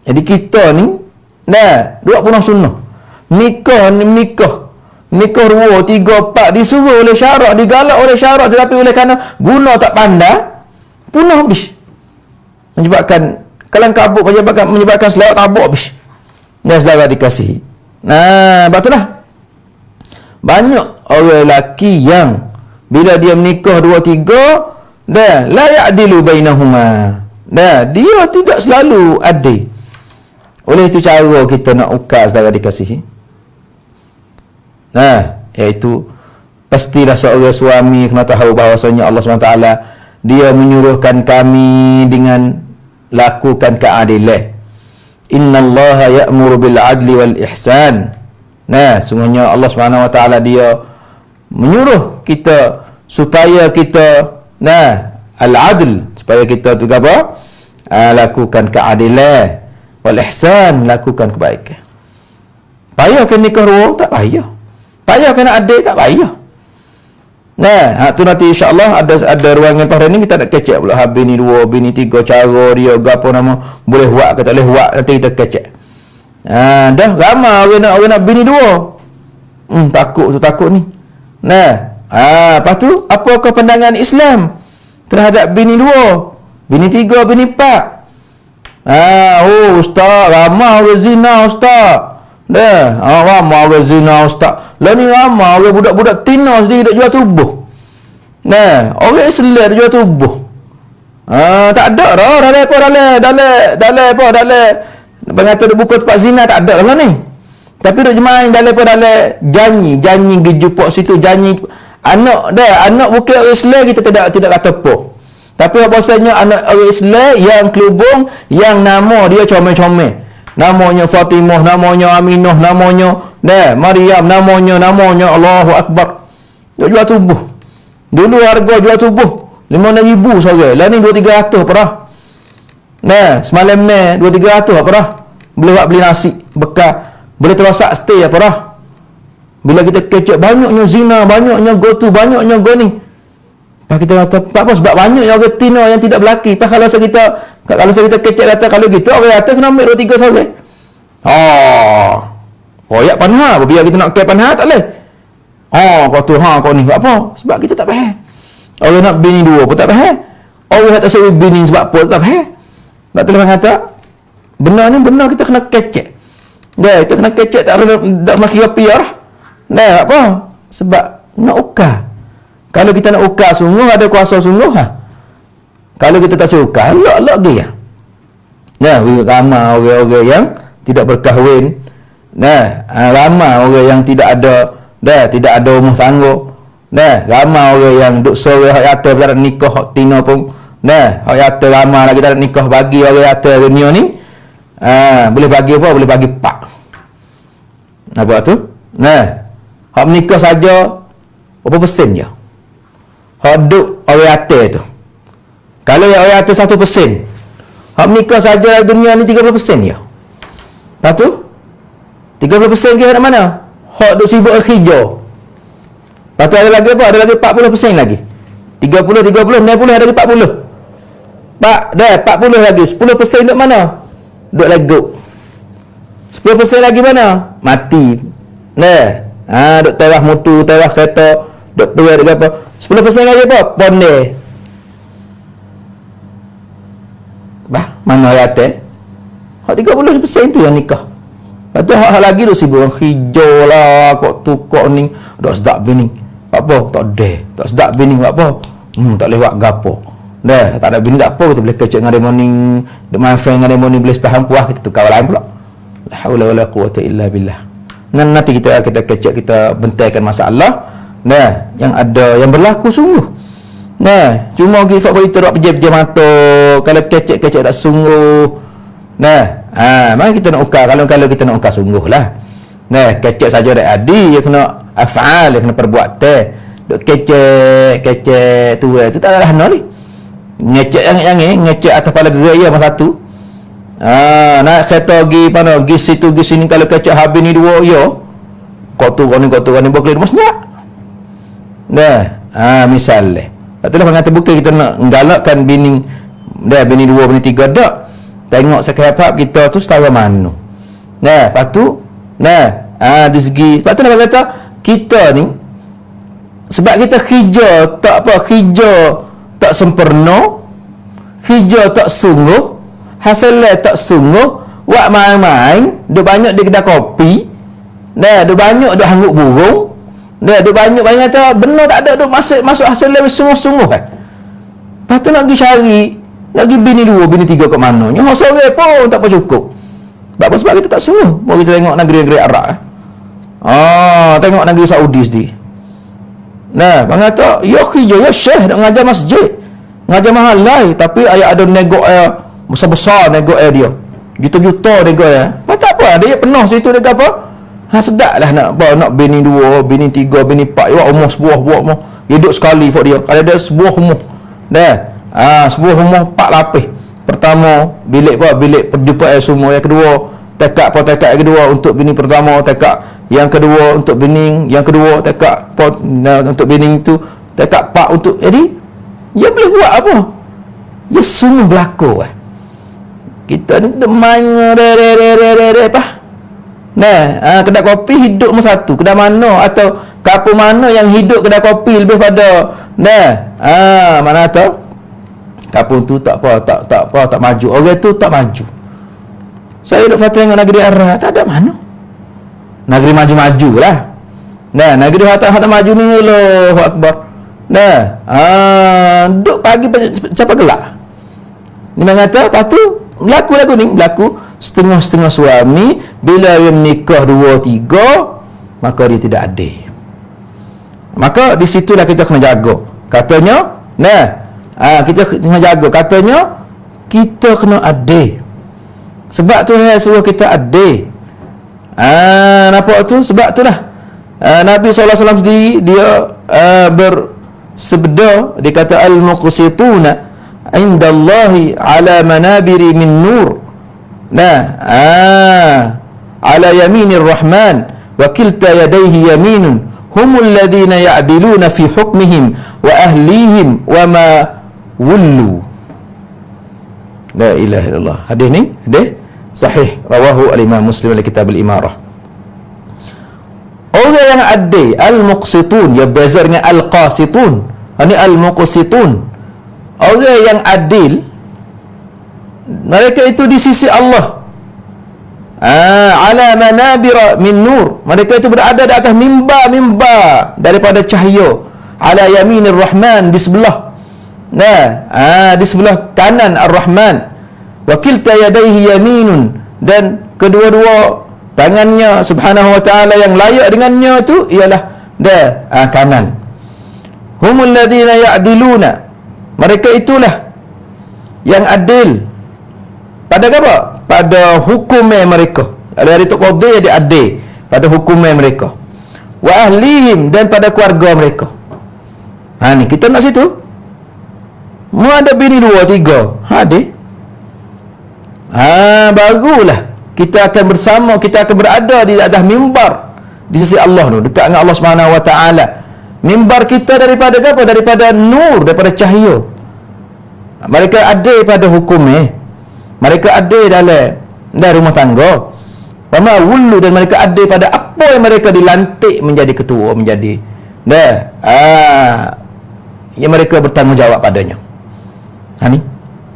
Jadi kita ni duk punah sunnah. Nikah dua, tiga, empat disuruh oleh syarak, digalak oleh syarak, tetapi oleh kerana guna tak pandai punah habis. Menyebabkan kalang kabut, menyebabkan selawat tabuk habis. Dan saudara dikasihi. Sebab itulah banyak orang lelaki yang bila dia menikah dua tiga la ya'dilu bainahuma, dia tidak selalu adil. Oleh itu cara kita nak ukar saudara dikasihi, iaitu pastilah seorang suami kena tahu bahawasanya Allah SWT dia menyuruhkan kami dengan lakukan keadilan. Innallaha ya'muru bil adli wal ihsan. Sungguhnya Allah SWT dia menyuruh kita supaya kita al-adl, supaya kita tu apa? Lakukan keadilan, wal ihsan, lakukan kebaikan. Payah ke nikah dua? Tak payah. Payah kena adil? Tak payah. Tu nanti insya-Allah ada ruangan pada ni kita nak kecek pula habis ni dua, bini tiga, cara dia gapo nama, boleh buat ke tak boleh buat, nanti kita kecek. Dah ramai orang nak bini dua. Takut ni. Lepas tu apakah pandangan Islam terhadap bini dua, bini tiga, bini empat? Ustaz, ramai orang zina ustaz. Ramai orang zina ustaz. Lah ni ramai orang budak-budak tina sendiri duk jual tubuh. Orang Islam jual tubuh. Tak ada dah dalam pengata duk buka tempat zina tak ada lah ni. Tapi duk jemaah dalam janji gejupok situ, janji anak bukan orang Islam kita tidak kata apa. Tapi bahasanya anak orang Islam yang kelubung, yang nama dia comel-comel, namanya Fatimah, namanya Aminah, namanya Maryam, namanya Allahu Akbar. Dia jual tubuh. Dulu harga jual tubuh 5,000 seorang. Lah ni 2-300 perah. Semalam ni 2-300 perah. Boleh buat beli nasi bekal, boleh terosak stay perah. Bila kita kecek banyaknya zina, banyaknya gotu, banyaknya goning. Pak kita kata apa sebab banyak yang orang tina yang tidak berlaki. Pak kalau saya kita kecek kata kalau gitu orang kata kena ambil 2-3 seorang. Koyak panha, biar kita nak ke panha tak boleh. Kau tu kau ni apa? Sebab kita tak faham. Orang nak bini dua pun tak faham. Orang tak suruh bini sebab apa tak faham. Sebab tu orang kata benar ni benar kita kena kecek. Kita kena kecek tak nak kira piar. Apa? Sebab nak ukar. Kalau kita nak ukar sungguh, ada kuasa sungguh Kalau kita tak suka, lok dia. Ramai orang-orang yang tidak berkahwin. Ramai orang yang tidak ada rumah tangga. Ramai orang yang duk sore hak yata tak nak nikah, hak tina pun. Hak yata ramai lagi tak nak nikah, bagi orang yata dunia ni. Boleh bagi apa? Boleh bagi pak. Apa tu? Hak menikah saja berapa persen je? Hak duk orang yata tu. Kalau yang orang yata 1%, hak menikah saja dunia ni 30% je. Lepas tu 30% ke nak mana? Hak duk sibuk hijau. Lepas tu ada lagi apa? Ada lagi 40% lagi. 30, 90 ada lagi 40. Dah 40 lagi. 10% duk mana? Duk legok. 10% lagi mana? Mati. Duk tewah motor, tewah kereta, duk pergi duk apa? 10% lagi apa? Ponde. Mana ayat hak 30% tu yang nikah. Lepas tu hak lagi duk sibuk hijau lah, kok tukok ni, duk sedap bini. Apa? Tak sedap bini apa? Tak lewat gapo. Tak ada bini tak apa, kita boleh kecek dengan morning, duk main friend dengan morning boleh tahan puas, kita tukar lain pula. La haula wala quwata illa billah. Nanti kita kecek, kita bentaikan masalah yang ada, yang berlaku sungguh. Cuma kita buat pejam-pejam mata, kalau kecek-kecek tak sungguh. Mari kita nak ukar, kalau kita nak ukar sungguh lah. Kecek saja dak adi, dia kena af'al, dia kena perbuatan. Duk kecek tu tak ada hana ni. Ngecek yang ngecek atas kepala gerai masa satu. Nak kereta pergi situ pergi sini, kalau kecek habis ni dua kau tu kau ni boleh mas nak. Misal itulah mengata bukan kita nak galakkan bini dua, bini tiga, tak. Tengok sekehap kita tu setara mana. Lepas tu di segi sebab tu nak kata kita ni sebab kita hijau tak sempurna, hijau tak sungguh, hasilnya tak sungguh, wak main-main, duk banyak di kedai kopi, duk banyak duk hanguk burung, duk banyak kata benar tak ada, duk masuk hasilnya sungguh-sungguh Lepas tu nak pergi cari, nak pergi bini dua, bini tiga kat mana, nyawa sore pun tak apa cukup. Sebab kita tak sungguh. Baru kita tengok negeri-negeri Arab tengok negeri Saudi sendiri. Bang kata, ya hijau, ya syekh nak ngajar masjid, ngajar mahalai, tapi ayah ada negok besar-besar negok dia. Juta-juta negok tak apa, dia penuh situ dia apa? Sedap lah nak bini dua, bini tiga, bini empat, umur sebuah umur. Hidup sekali for dia. Kalau ada sebuah umur. Sebuah rumah 4 lapis. Pertama bilik perjumpaan semua. Yang kedua tekak yang kedua untuk bini pertama, tekak yang kedua untuk bini yang kedua, tekak untuk bini itu, tekak pak untuk. Jadi dia boleh buat apa? Dia sungguh berlaku kita ni main kedai kopi hidup satu, kedai mana atau kapal mana yang hidup kedai kopi lebih pada mana tahu kapal tu tak maju, orang tu tak maju. Saya duduk tengok negeri Arab, tak ada mana negeri maju-maju lah. Negeri tak maju ni, Allahu Akbar. Duduk pagi siapa gelak ni mengata. Lepas tu berlaku setengah-setengah suami bila dia menikah 2-3 maka dia tidak adil. Maka di situlah kita kena jaga. Katanya kita kena jaga. Katanya kita kena adil. Sebab tu suruh kita adil. Nampak tu? Sebab tu lah Nabi SAW sendiri dia bersabda, dia kata al-muqsituna indallahi ala manabiri min nur ala yaminir rahman wa kilta yadayhi yaminun humul ladhina ya'diluna fi hukmihim wa ahlihim wa ma wullu. La ilaha illallah. Hadis ni hadis sahih, rawahu al-Imam Muslim dalam kitab al-Imarah. Orang yang adil, al-muqsitun, ya beza dengan al-qasitun. Ini al-muqsitun. Orang yang adil, mereka itu di sisi Allah. Ala manabira min nur. Mereka itu berada di atas mimbar daripada cahaya. Ala yaminir rahman, di sebelah di sebelah kanan ar-Rahman. Wa kilta yadayhi yaminun, dan kedua-dua tangannya subhanahu wa ta'ala yang layak dengannya tu ialah kanan. Humul ladhina ya'diluna, mereka itulah yang adil pada apa? Pada hukumnya mereka. Ada hari tu qadhi dia adil pada hukumnya mereka. Wa ahlihim, dan pada keluarga mereka. Ni kita nak situ. Mu ada bini 2-3 adil. Barulah kita akan bersama, kita akan berada di atas mimbar di sisi Allah tu, dekat dengan Allah Subhanahu wa taala. Mimbar kita daripada apa? Daripada nur, daripada cahaya. Mereka adil pada hukumnya. Mereka adil dalam rumah tangga. Wama wullu, dan mereka adil pada apa yang mereka dilantik menjadi ketua, menjadi yang mereka bertanggungjawab padanya. Ni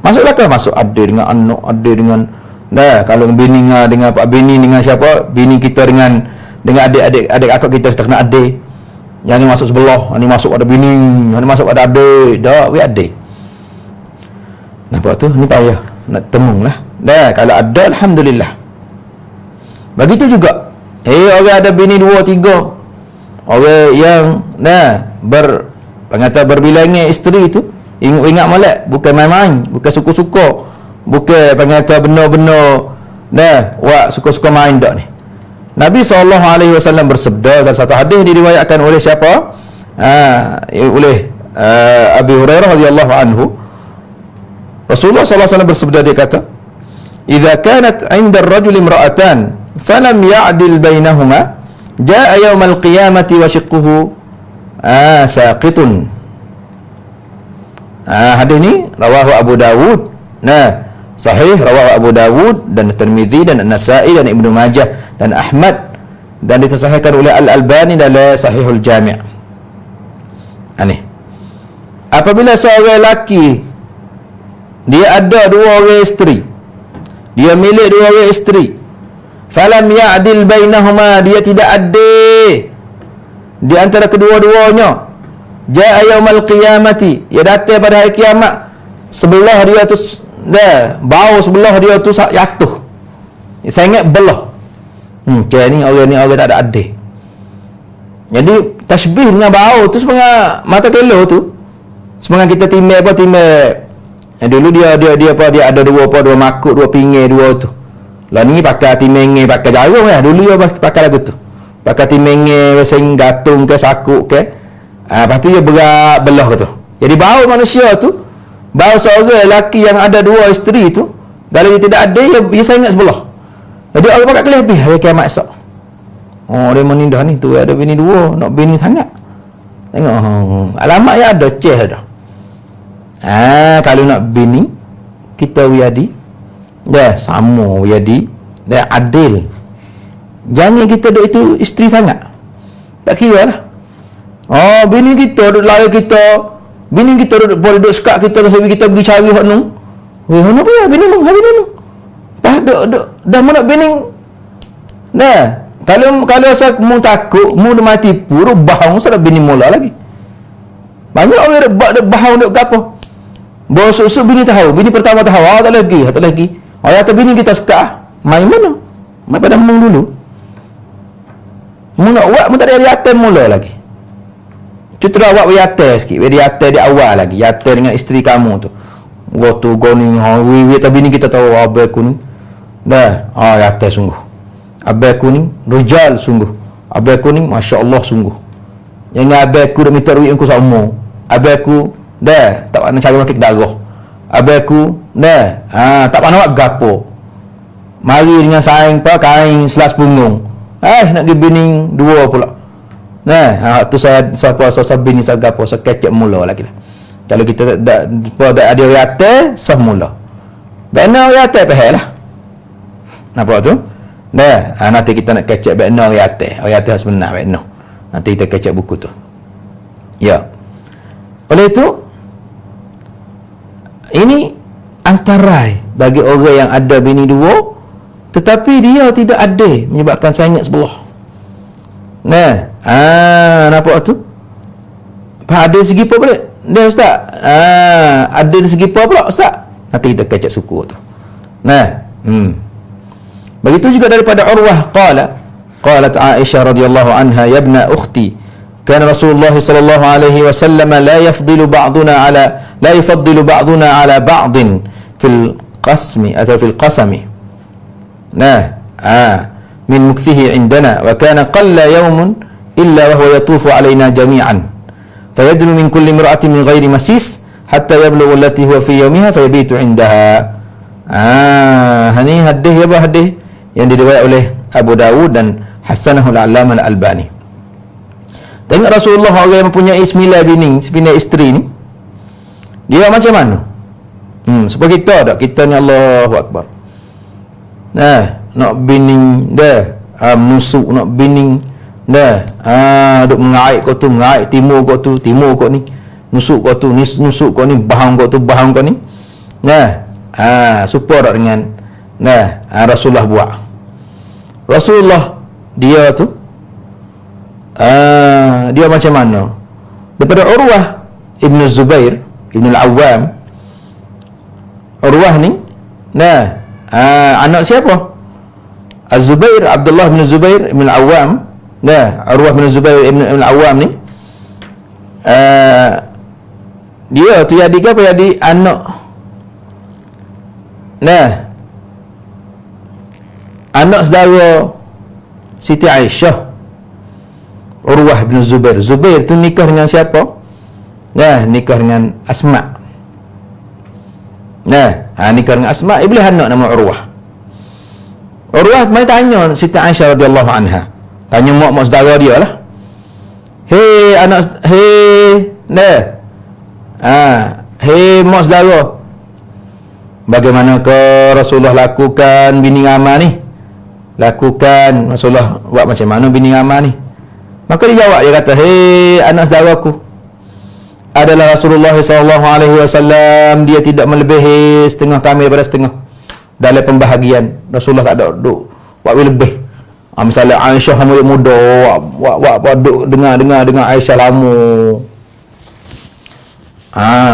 masuklah ke masuk adil dengan anak, adil dengan kalau bini dengan pak bini dengan siapa, bini kita dengan adik akak kita kena adil. Jangan masuk sebelah, ni masuk pada bini, ni masuk pada adik. Dak, we adil. Nampak tu, ni payah nak temung lah. Kalau ada, alhamdulillah. Begitu juga orang ada bini 2-3, orang yang berbilangan isteri tu, ingat molek, bukan main-main, bukan suka-suka, bukan benar-benar wak suka-suka main dak ni. Nabi SAW bersabda dalam satu hadis diriwayatkan oleh siapa? Oleh Abi Hurairah radhiyallahu anhu. Rasulullah SAW bersabda, dia kata, "Idza kanat 'inda ar-rajuli imra'atan falam ya'dil bainahuma, jaa'a yawmal qiyamati wa shiqquhu saqitun. Hadis ni rawahu Abu Dawud. Sahih rawahu Abu Dawud dan Tirmizi dan An-Nasa'i dan Ibnu Majah dan Ahmad, dan disahihkan oleh Al-Albani dalam Sahihul Jami'. Ni. Apabila seorang lelaki dia ada dua orang isteri, dia milik dua orang isteri, falam ya'dil bainahuma, dia tidak adil di antara kedua-duanya, jaa yaumal qiyamati, dia datang pada hari kiamat, sebelah dia tu bau sebelah dia tu jatuh, saya ingat belah. Ni orang tak ada adil. Jadi tasbih dengan bau tu sebenarnya mata kelo tu. Sebenarnya kita timbang dulu dia ada dua makuk, dua pinggir dua tu. Lah ni pakai timbang pakai jarum lah. Dulu dia pakai lagu tu. Pakai timbang sing gatung ke sakuk ke. Lepas tu dia belah ke tu. Jadi bau manusia tu, bau seorang lelaki yang ada dua isteri tu, kalau dia tidak ada, dia saya ingat sebelah. Jadi Allah pakai kelebih hari kiamat esok. Dia menindah ni tu ada bini dua, nak bini sangat. Tengok alamat yang ada ceh dah. Kalau nak bini kita wiadi sama wiadi dah adil. Jangan kita duk itu isteri sangat. Tak kira lah. Bini kita duk lari kita, bini kita duk boleh duk sekat kita sampai kita pergi cari hak nu. Hak nu apa bini mu? Bini nu. Dah dah mau nak bini. Kalau saya mu takut, mu dah mati puru bahang sudah bini mula lagi. Banyak orang dah bahang duk gapo. Bawa susuk bini tahu, bini pertama tahu, tak lagi. Atau bini kita sekat, main mana? Main pada mu dulu. Mu nak buat, mu tak ada yatim mula lagi. Cutera awak yatim sikit, yatim di awal lagi, yatim dengan isteri kamu tu. Waktu kau ni, tapi bini kita tahu abang aku ni. Yatim sungguh. Abang aku ni rujal sungguh. Abang aku ni masya-Allah sungguh. Yang abang aku dah minta duit aku sama. Abang aku tak nak cari makan darah. Abang aku tak nak buat gapo. Mari dengan saing kain selas punggung. Nak pergi bini dua pula. Tu saya puasa bini saya gapo, saya kecek mula lagi lah. Kalau kita tak ada yatim, sah mula. Benar yatim pahal lah. Nampak tu? Nanti kita nak kecek benar yatim. Yatim sebenar benar. Nanti kita kecek buku tu. Ya. Oleh itu, ini antarai bagi orang yang ada bini dua, tetapi dia tidak adil, menyebabkan saya ingat sebelah. Nampak tu? Adil segi apa pula? Dia ustaz. Adil segi apa pula ustaz? Nanti kita kecek suku tu. Begitu juga daripada Urwah qalat Aisyah radhiyallahu anha, ya ibna ukhti, kana Rasulullah sallallahu alaihi wasallam la yafdilu ba'duna ala ba'din fil qasmi atau fil qasami. Min mukthihi indana wa kana qalla yawmun illa wa huwa yatufu alaina jami'an fayadnu min kulli imra'atin min ghairi masis hatta yablugha allati huwa fi yawmiha fayabitu indaha. Ini hadis yang diriwayatkan oleh Abu Dawud dan Hasanahul Allamah Al-Albani. Tengok Rasulullah orang yang mempunyai 9 isteri ni, dia macam mana? Sebab kita tak, kita ni Allahu Akbar. Nak bini menusuk, nak bini duk mengaik kau tu, mengaik timur kau tu, timur kau ni, nusuk kau tu, nusuk kau ni, bahang kau tu, bahang kau ni. Supaya dengan Rasulullah buat. Rasulullah dia tu dia macam mana? Daripada Urwah Ibn Zubair Ibn Al-Awwam. Urwah ni anak siapa? Az-Zubair, Abdullah bin Zubair Ibn Al-Awwam. Urwah bin Zubair Ibn Al-Awwam ni dia tu jadi apa? Jadi anak anak saudara Siti Aisyah. Urwah bin Zubair. Zubair tu nikah dengan siapa? Nikah dengan Asma. Nikah dengan Asma, iblis anak nama Urwah. Urwah mai tanya Siti Aisyah radhiyallahu anha. Tanya mak saudara dia lah. Hei anak, hei mak saudara, bagaimanakah Rasulullah lakukan bini ngamal ni? Rasulullah buat macam mana bini ngamal ni? Maka dia jawab, dia kata, hei anak saudaraku, adalah Rasulullah SAW, dia tidak melebihi setengah kami daripada setengah dalam pembahagian. Rasulullah tak ada duduk buat lebih. Misalnya Aisyah muda buat duduk dengar Aisyah lama.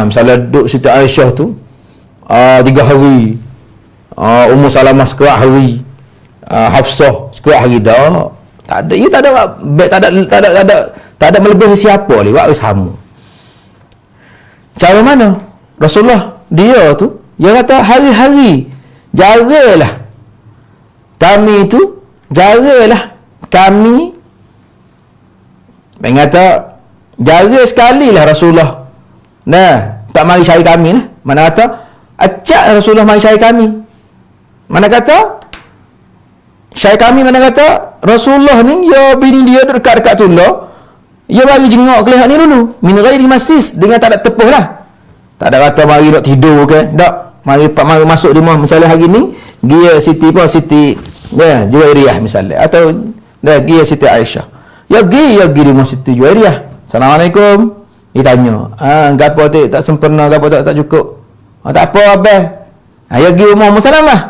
Misalnya duduk Siti Aisyah tu 3 hari, Ummu Salamah sekerak hari, Hafsah sekerak hari. Dah tak ada, ia tak ada melebihi siapa ni, buat sama. Cara mana? Rasulullah dia tu, dia kata hari-hari jagalah kami tu, jagalah kami. Dia kata jaga sekali lah Rasulullah. Tak mari cari kami lah. Mana kata acak Rasulullah mari cari kami. Mana kata cari kami, mana kata Rasulullah ni, ya bini dia dekat-dekat tunda, dia bagi jengok kelihatan ni dulu. Min ghairi masis, dengan tak ada tepuh lah. Tak ada kata mari duk tidur ke. Tak. Mari masuk di rumah. Misalnya hari ni, dia Siti Juwairiyah misalnya. Atau dia Siti Aisyah. Ya pergi di rumah Siti Juwairiyah. Assalamualaikum. Dia tanya. Gapo tak sempurna, gapo tak cukup. Tak apa abang. Ya pergi rumah Musalamah.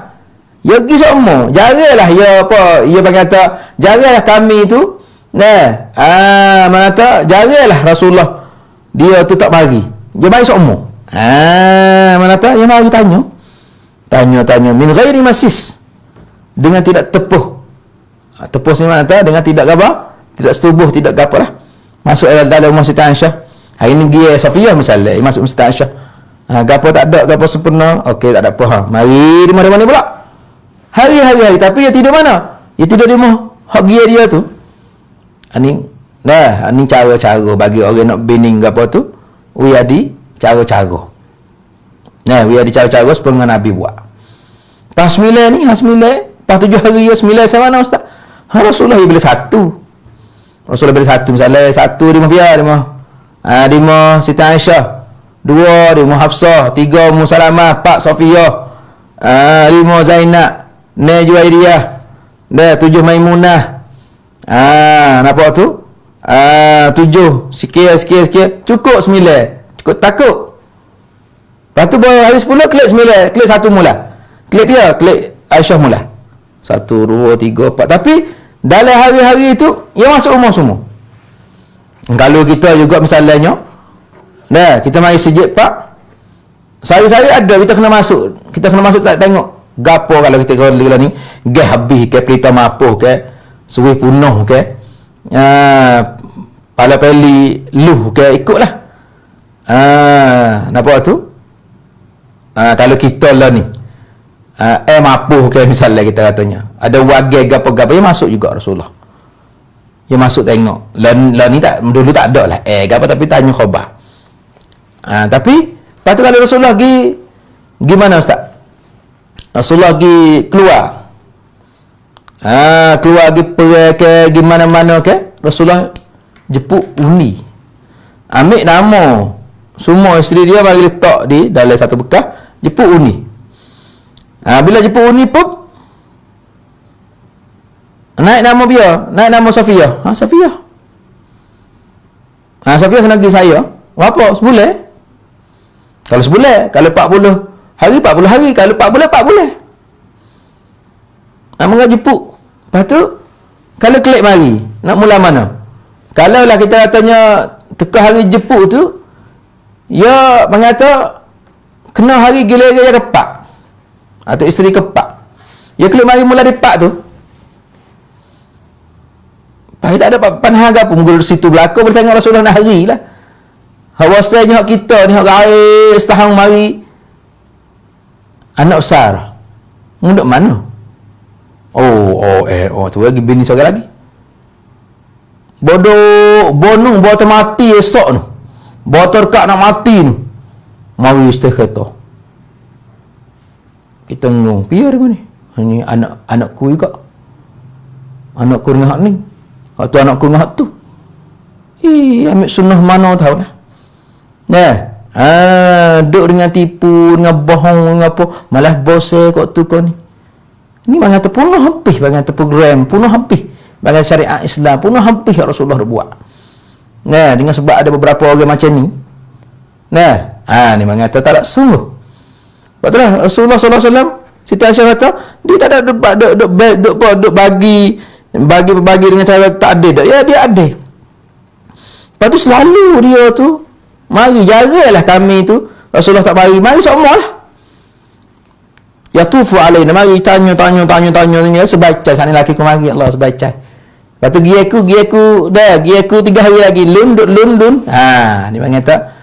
Ya pergi semua. Jagalah ya apa. Ya bagi kata, jagalah kami tu. Mana kata, jagalah Rasulullah. Dia tu tak bagi. Dia bagi semua. Mana kata, dia mari tanya. Tanya min ghairi masis, dengan tidak tepuh. Tepuh ni mana kata, dengan tidak apa? Tidak setubuh, tidak apa lah. Masuk dalam rumah Siti Aisyah. Hari ni dia Safiyah misalnya, masuk Siti Aisyah. Gapo tak ada, gapo sempurna. Okey, tak ada apa. Mari di mana-mana pula. Hari-hari, tapi dia tidur mana? Dia tidur di rumah hak dia tu. Ini cara-cara bagi orang nak bining gapo tu. Wiadi cara-cara. Wiadi cara-cara seperti Nabi buat. Pas 9 ni, pas 7 hari 9 sama mana ustaz? Rasulullah bila satu. Rasulullah bila satu, misalnya satu di rumah di rumah Siti Aisyah, 2 di rumah Hafsah, 3 Ummu Salamah, 4 Safiyah, 5 Zainab, 6 Juwairiyah, 7 Maimunah. Nampak tu? 7 sikit cukup 9. Cukup takut. Lepas tu baru hari 10 klik 9, klik 1 mula. Klik dia, klik Aisyah mula. 1 2 3 4. Tapi dalam hari-hari itu ia masuk rumah semua. Kalau kita juga misalnya kita mari sejid pak, sehari-hari ada kita kena masuk. Kita kena masuk tak tengok gapo kalau kita kalau ni gas habis ke, pelita mapuh ke, suih punuh ke, pala peli luh ke, ikutlah. Nampak tu? Kalau kita lah ni mapuh ke misalnya kita katanya, ada wagai gapo-gapo yang masuk juga Rasulullah. Dia masuk tengok. Lah ni tak, dulu tak ada lah. Gapo tapi tanya khabar. Tapi lepas tu kalau Rasulullah pergi gimana ustaz? Rasulullah pergi keluar. Keluar pergi ke gimana-mana ke, Rasulullah jemput uni. Ambil nama semua isteri dia bagi letak di dalam satu bekas, jemput uni. Bila jemput uni pun naik nama dia, naik nama Safiyah. Safiyah. Safiyah kena pergi saya. Berapa? Sebulan? Kalau sebulan, kalau 40 hari, 40 hari. Kalau 4 bulan, 4 bulan. Mengaji jemput. Lepas tu, kalau klik mari, nak mula mana? Kalau lah kita katanya teka hari jemput tu, ya mengata kena hari gila-gila kepak. Atau isteri kepak. Ya klik mari mula depak tu. Pai tak ada panah apa mungkin situ belaka boleh tengok Rasulullah nak hari lah. Hawasanya hak kita ni hak raya setahun mari anak besar. Mundak mana? Tu lagi bini seorang lagi. Bodoh, bonung bawa mati esok tu. Bawa terkak nak mati tu. Mari ustaz kata. Kita ngomong, piye dia ni? Ini anakku juga. Anakku dengan hak ni. Hak tu anakku dengan hak tu. ambil sunnah mana tahu dah. Duk dengan tipu, dengan bohong, dengan apa, malah bose kok tu kau ni. Ni bang kata penuh habis, bang kata program penuh habis, bang kata syariat Islam penuh habis yang Rasulullah dah buat. Dengan sebab ada beberapa orang macam ni. Ni bang kata tak ada sungguh. Sebab itulah Rasulullah sallallahu alaihi wasallam, Siti Aisyah kata, dia tak ada duk bagi dengan cara tak adil dak. Ya, dia adil. Lepas tu selalu dia tu mari jagalah kami tu. Rasulullah tak mari semualah. Ya tufu alaina, mari tanya sebaca sana laki ku mari Allah sebaca. Lepas tu gi aku 3 hari lagi lundun. Ni bang kata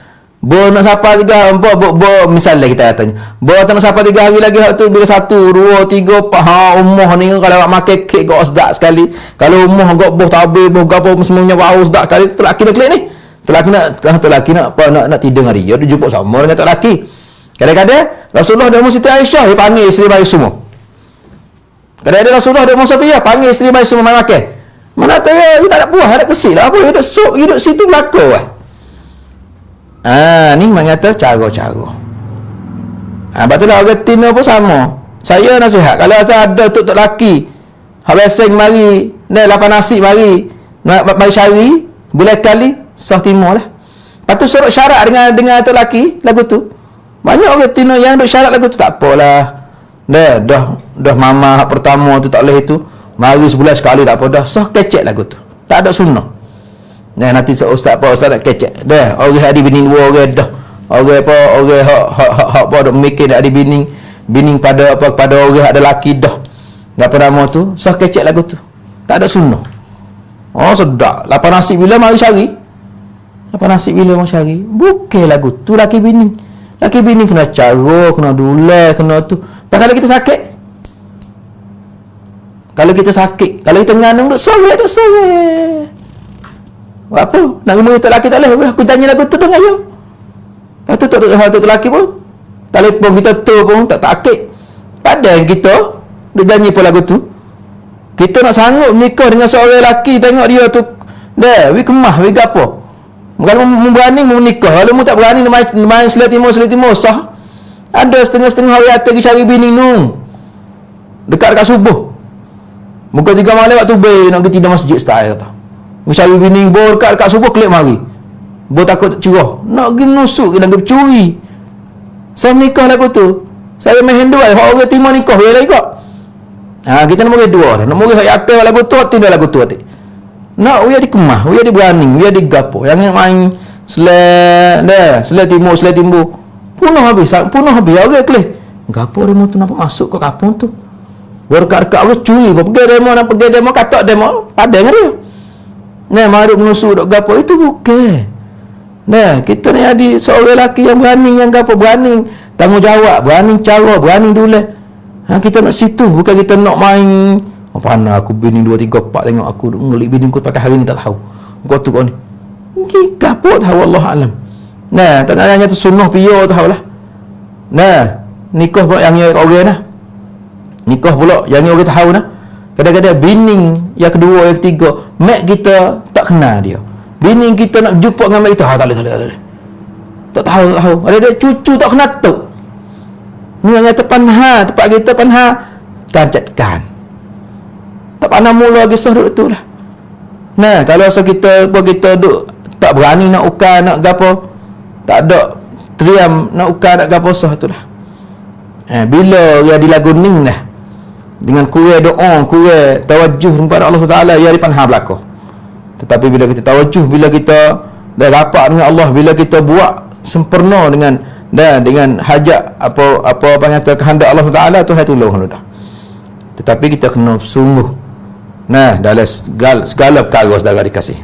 bo nak siapa 3 bo misalnya kita katanya. Bo nak siapa 3 hari lagi hak tu bila 1 2 3 4 umur ni kalau awak makan kek gok sedap sekali. Kalau umur gok boh tabe boh gapo semuanya bau sedap sekali tu laki klik ni. Tu laki nak tidur hari. Dia jumpa sama dengan tu laki. Kadang-kadang Rasulullah dan Siti Aisyah dia panggil isteri bayi semua. Kadang-kadang Rasulullah dan Safiyah panggil isteri bayi semua mai makan. Mana tahu dia tak ada puas, ada kesik lah apa, dia duduk situ belakang ni mengata cara-cara. Betul lah orang Tino pun sama. Saya nasihat, kalau ada tok laki habis mari, 8 nasi mari cari boleh kali sah timur lah. Lepas tu suruh syarat dengan tok laki lagu tu. Banyak orang Tino yang duk syarat lagu tu, tak apalah. Dah mama hak pertama tu tak boleh itu. Mari sebulan sekali tak apa dah. Sah kecek lagu tu. Tak ada sunnah. Nanti ustaz nak kecek. Dah orang ada bini 2 orang dah. Orang hak duk mikir nak ada bini pada orang ada laki dah. Apa nama tu? Sah kecek lagu tu. Tak ada sunnah. Oh sedap. 8 nasi bila mari cari. 8 nasi bila mau cari. Bukan lagu tu laki bini. Laki bini kena cara, kena dulai, kena tu. Kalau kita sakit, kalau kita ngandung duk sore. Apa? Nak ngomong tak laki tak boleh. Aku tanya lagu tu dengan dia. Lepas tu tu laki pun telefon kita tu pun tak akid. Padahal kita dia janji pun lagu tu. Kita nak sanggup nikah dengan seorang lelaki, tengok dia tu dah, kemah, gapo. Kalau mu berani mu nikah, kalau mu tak berani main selat timur sah. Ada setengah-setengah hari atas pergi cari bini nu. Dekat subuh. Muka 3 malam waktu nak pergi tidur masjid style kata. Mu cari bini bo dekat subuh klik mari. Bo takut curah. Nak pergi menusuk, nak pergi curi. Saya nikah lagu tu. Saya main handle orang timur nikah boleh lagi kok. Kita nak murid 2 dah. Nak murid hak atas lagu tu, tidak lagu tu hati. Nak uya di kemah, uya di berani, uya di gapo. Yang main selai timur. Punah habis. Orang kelih. Gapo demo tu nampak masuk ke kampung tu. Berkat-berkat orang curi. Nak pergi demo, katak demo. Padang dia. Mari menusuk dok gapo. Itu bukan. Kita ni ada seorang lelaki yang berani, yang gapo. Berani tanggungjawab, berani cara, berani dulu. Kita nak situ. Bukan kita nak main. Mana aku bini 2, 3, 4 tengok aku ngelik bini aku pakai hari ni tak tahu. Kau tu kau ni. Gapo tahu Allah alam. Tak hanya tu sunnah piyo tahulah. Nikah pula yang orang dah. Nikah pula yang orang tahu dah. Kadang-kadang bini yang kedua, yang ketiga, mak kita tak kenal dia. Bini kita nak jumpa dengan mak kita, tak boleh. Tak tahu. Ada cucu tak kenal tu. Ni yang tempat kita panha kancatkan. Tak pandang mula kisah duduk tu lah. Kalau kita duduk tak berani nak ukar, nak gapo, tak ada teriam nak ukar, nak gapo sah tu lah. Bila dia dilaguning dah dengan kurang doa, kurang tawajuh kepada Allah Taala, dia dipanha belaka. Tetapi bila kita tawajuh, bila kita dah rapat dengan Allah, bila kita buat sempurna dengan hajat apa kata kehendak Allah Taala, tu hai tolong dah. Tetapi kita kena sungguh dalam segala perkara saudara dikasih.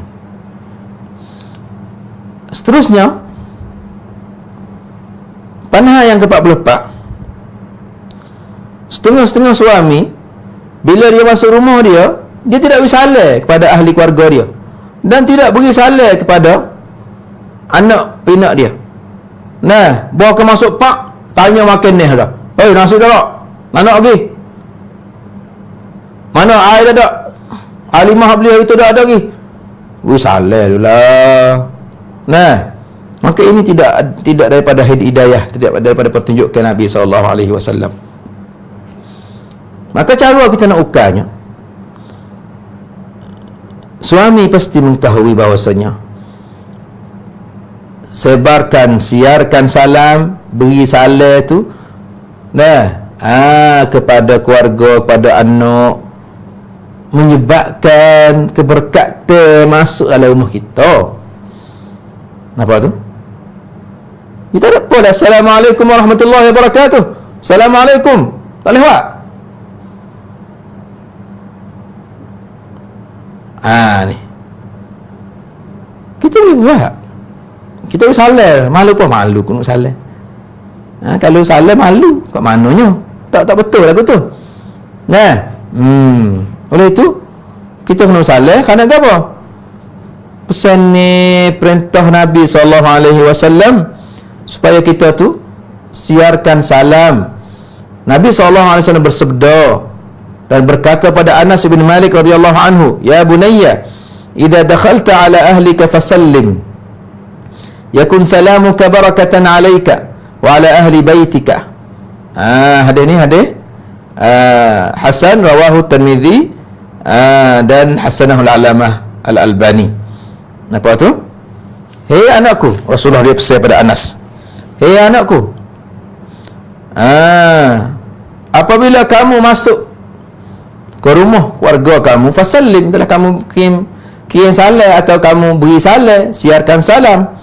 Seterusnya, panah yang ke-44, setengah-setengah suami bila dia masuk rumah dia tidak beri salam kepada ahli keluarga dia dan tidak beri salam kepada anak pinak dia. Bawa ke masuk pak, tanya makan ni dah. Nasi tak? Mana lagi? Mana air dah tak? Alimah beli itu dah ada lagi. salah lah. Nah, maka ini tidak daripada hidayah, tidak daripada pertunjukan Nabi SAW. Maka cara kita nak ukanya, suami pasti mengetahui bahawasanya siarkan salam, beri salam tu kepada keluarga, kepada anak, menyebabkan keberkatan masuk dalam rumah kita. Apa tu? Kita tak apa dah. Assalamualaikum warahmatullahi wabarakatuh. Assalamualaikum. Tak boleh buat. Ni kita boleh buat. Kita boleh salah. Malu apa? Malu aku nak salah. Kalau salah malu, kat mananya? Tak betul lagu tu. Oleh itu kita kena salah kerana apa? Pesan ni perintah Nabi SAW supaya kita tu siarkan salam. Nabi SAW bersabda dan berkata pada Anas bin Malik radhiyallahu anhu, "Ya bunayya, idza dakhalta ala ahlika fasallim, yakun salamuka barakatan alayka wa ala ahli baitika." Hadis ni hadis Hasan, rawahu Tirmizi dan hasanahul alamah Al-Albani. Apa tu? Hei anakku, Rasulullah dia pesan pada Anas, hei anakku, apabila kamu masuk ke rumah keluarga kamu, fasallim, telah kamu kirim salam atau kamu beri salam, siarkan salam,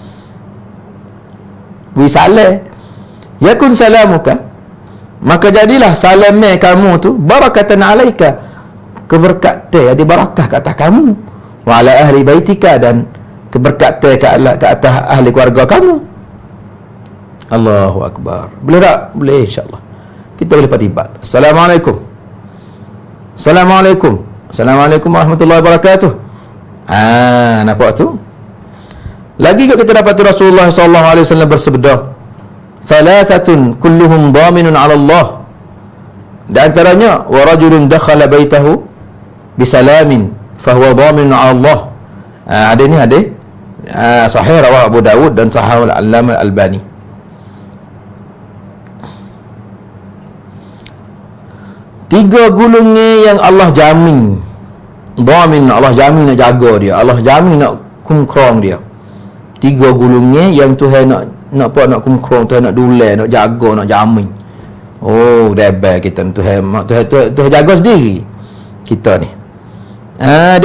beri salam, yakun salamuka, maka jadilah salamnya kamu tu barakatan alaika, keberkatan, ada barakah ke atas kamu, wa ala ahli baitika, dan keberkatan ke atas ahli keluarga kamu. Allahu Akbar. Boleh tak? Boleh, insyaAllah kita boleh patibat. Assalamualaikum, Assalamualaikum, Assalamualaikum warahmatullahi wabarakatuh. Nampak tu? Lagi kita dapat Rasulullah SAW bersabda, "Thalathatun kulluhum dhaminun 'ala Allah." Di antaranya, wa rajulun dakhala baitahu bisalamin fahuwa dhaminun 'ala Allah. Ada ni hadis sahih, rawah Abu Dawud dan sahih al-Allamah Al-Albani. Tiga gulungnya yang Allah jamin, dhamin, Allah jamin nak jaga dia, Allah jamin nak kumkrong dia. Tiga gulungnya yang Tuhan nak kumkrong, Tuhan nak dulai, nak jaga, nak jamin. Oh, debat kita Tuhan jaga sendiri kita ni.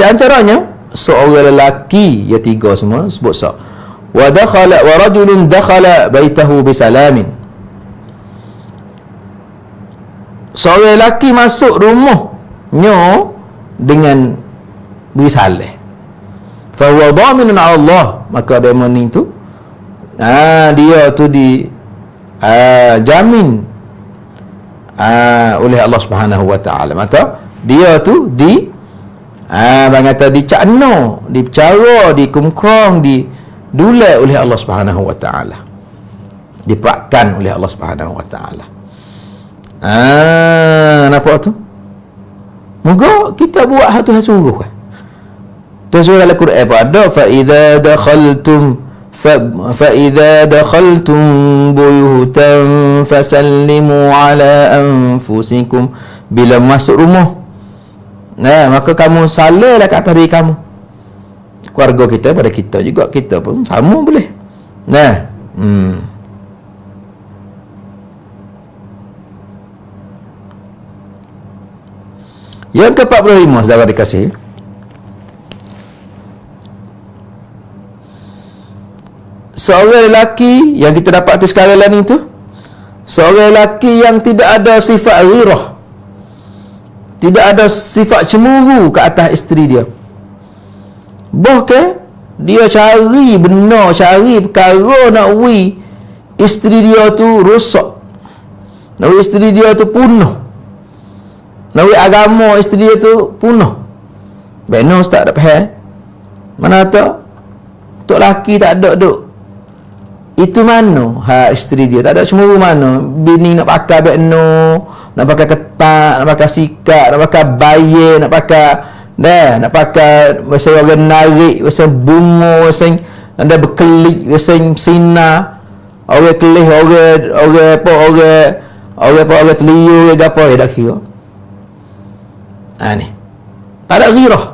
Di antaranya seorang lelaki, ya tiga semua sebut sah. Wa rajulun dakhala baitahu bisalamin. Seorang lelaki masuk rumahnya dengan beri salam, fa huwa dhaminun 'ala Allah, maka dia mening tu dia tu jamin oleh Allah Subhanahu wa taala. Maka dia tu dicakno, dicara, dikumkrong, didulai oleh Allah Subhanahu wa taala, diperakan oleh Allah Subhanahu wa taala. Nampak tu? Moga kita buat hatu suruh. Tu surah Al-Quran apa ada, fa idza dakhaltum buyutan fasallimu ala anfusikum. Bila masuk rumah, maka kamu salamlah ke atas diri kamu. Keluarga kita pada kita juga, kita pun sama boleh. Yang ke-45, saudara dikasih, seorang lelaki yang kita dapat artis sekarang ni tu, seorang lelaki yang tidak ada sifat ghirah, tidak ada sifat cemburu ke atas isteri dia. Bahkan dia cari perkara nak isteri dia tu rosak, nak isteri dia tu punah, nak agama isteri dia tu punah. Benar ustaz tak faham? Mana tak? Tok laki tak ada duk. Itu mana isteri dia tak ada cemburu mana? Bini nak pakai bekno, nak pakai ketat, nak pakai sikat, nak pakai bayar, nak pakai Dah nak pakai bahasa orang narik, bahasa bunga, bahasa anda berkelik, bahasa sinar. Orang kelih, orang teliu ke apa ya dak kira. Ni. Tak ada ghirah.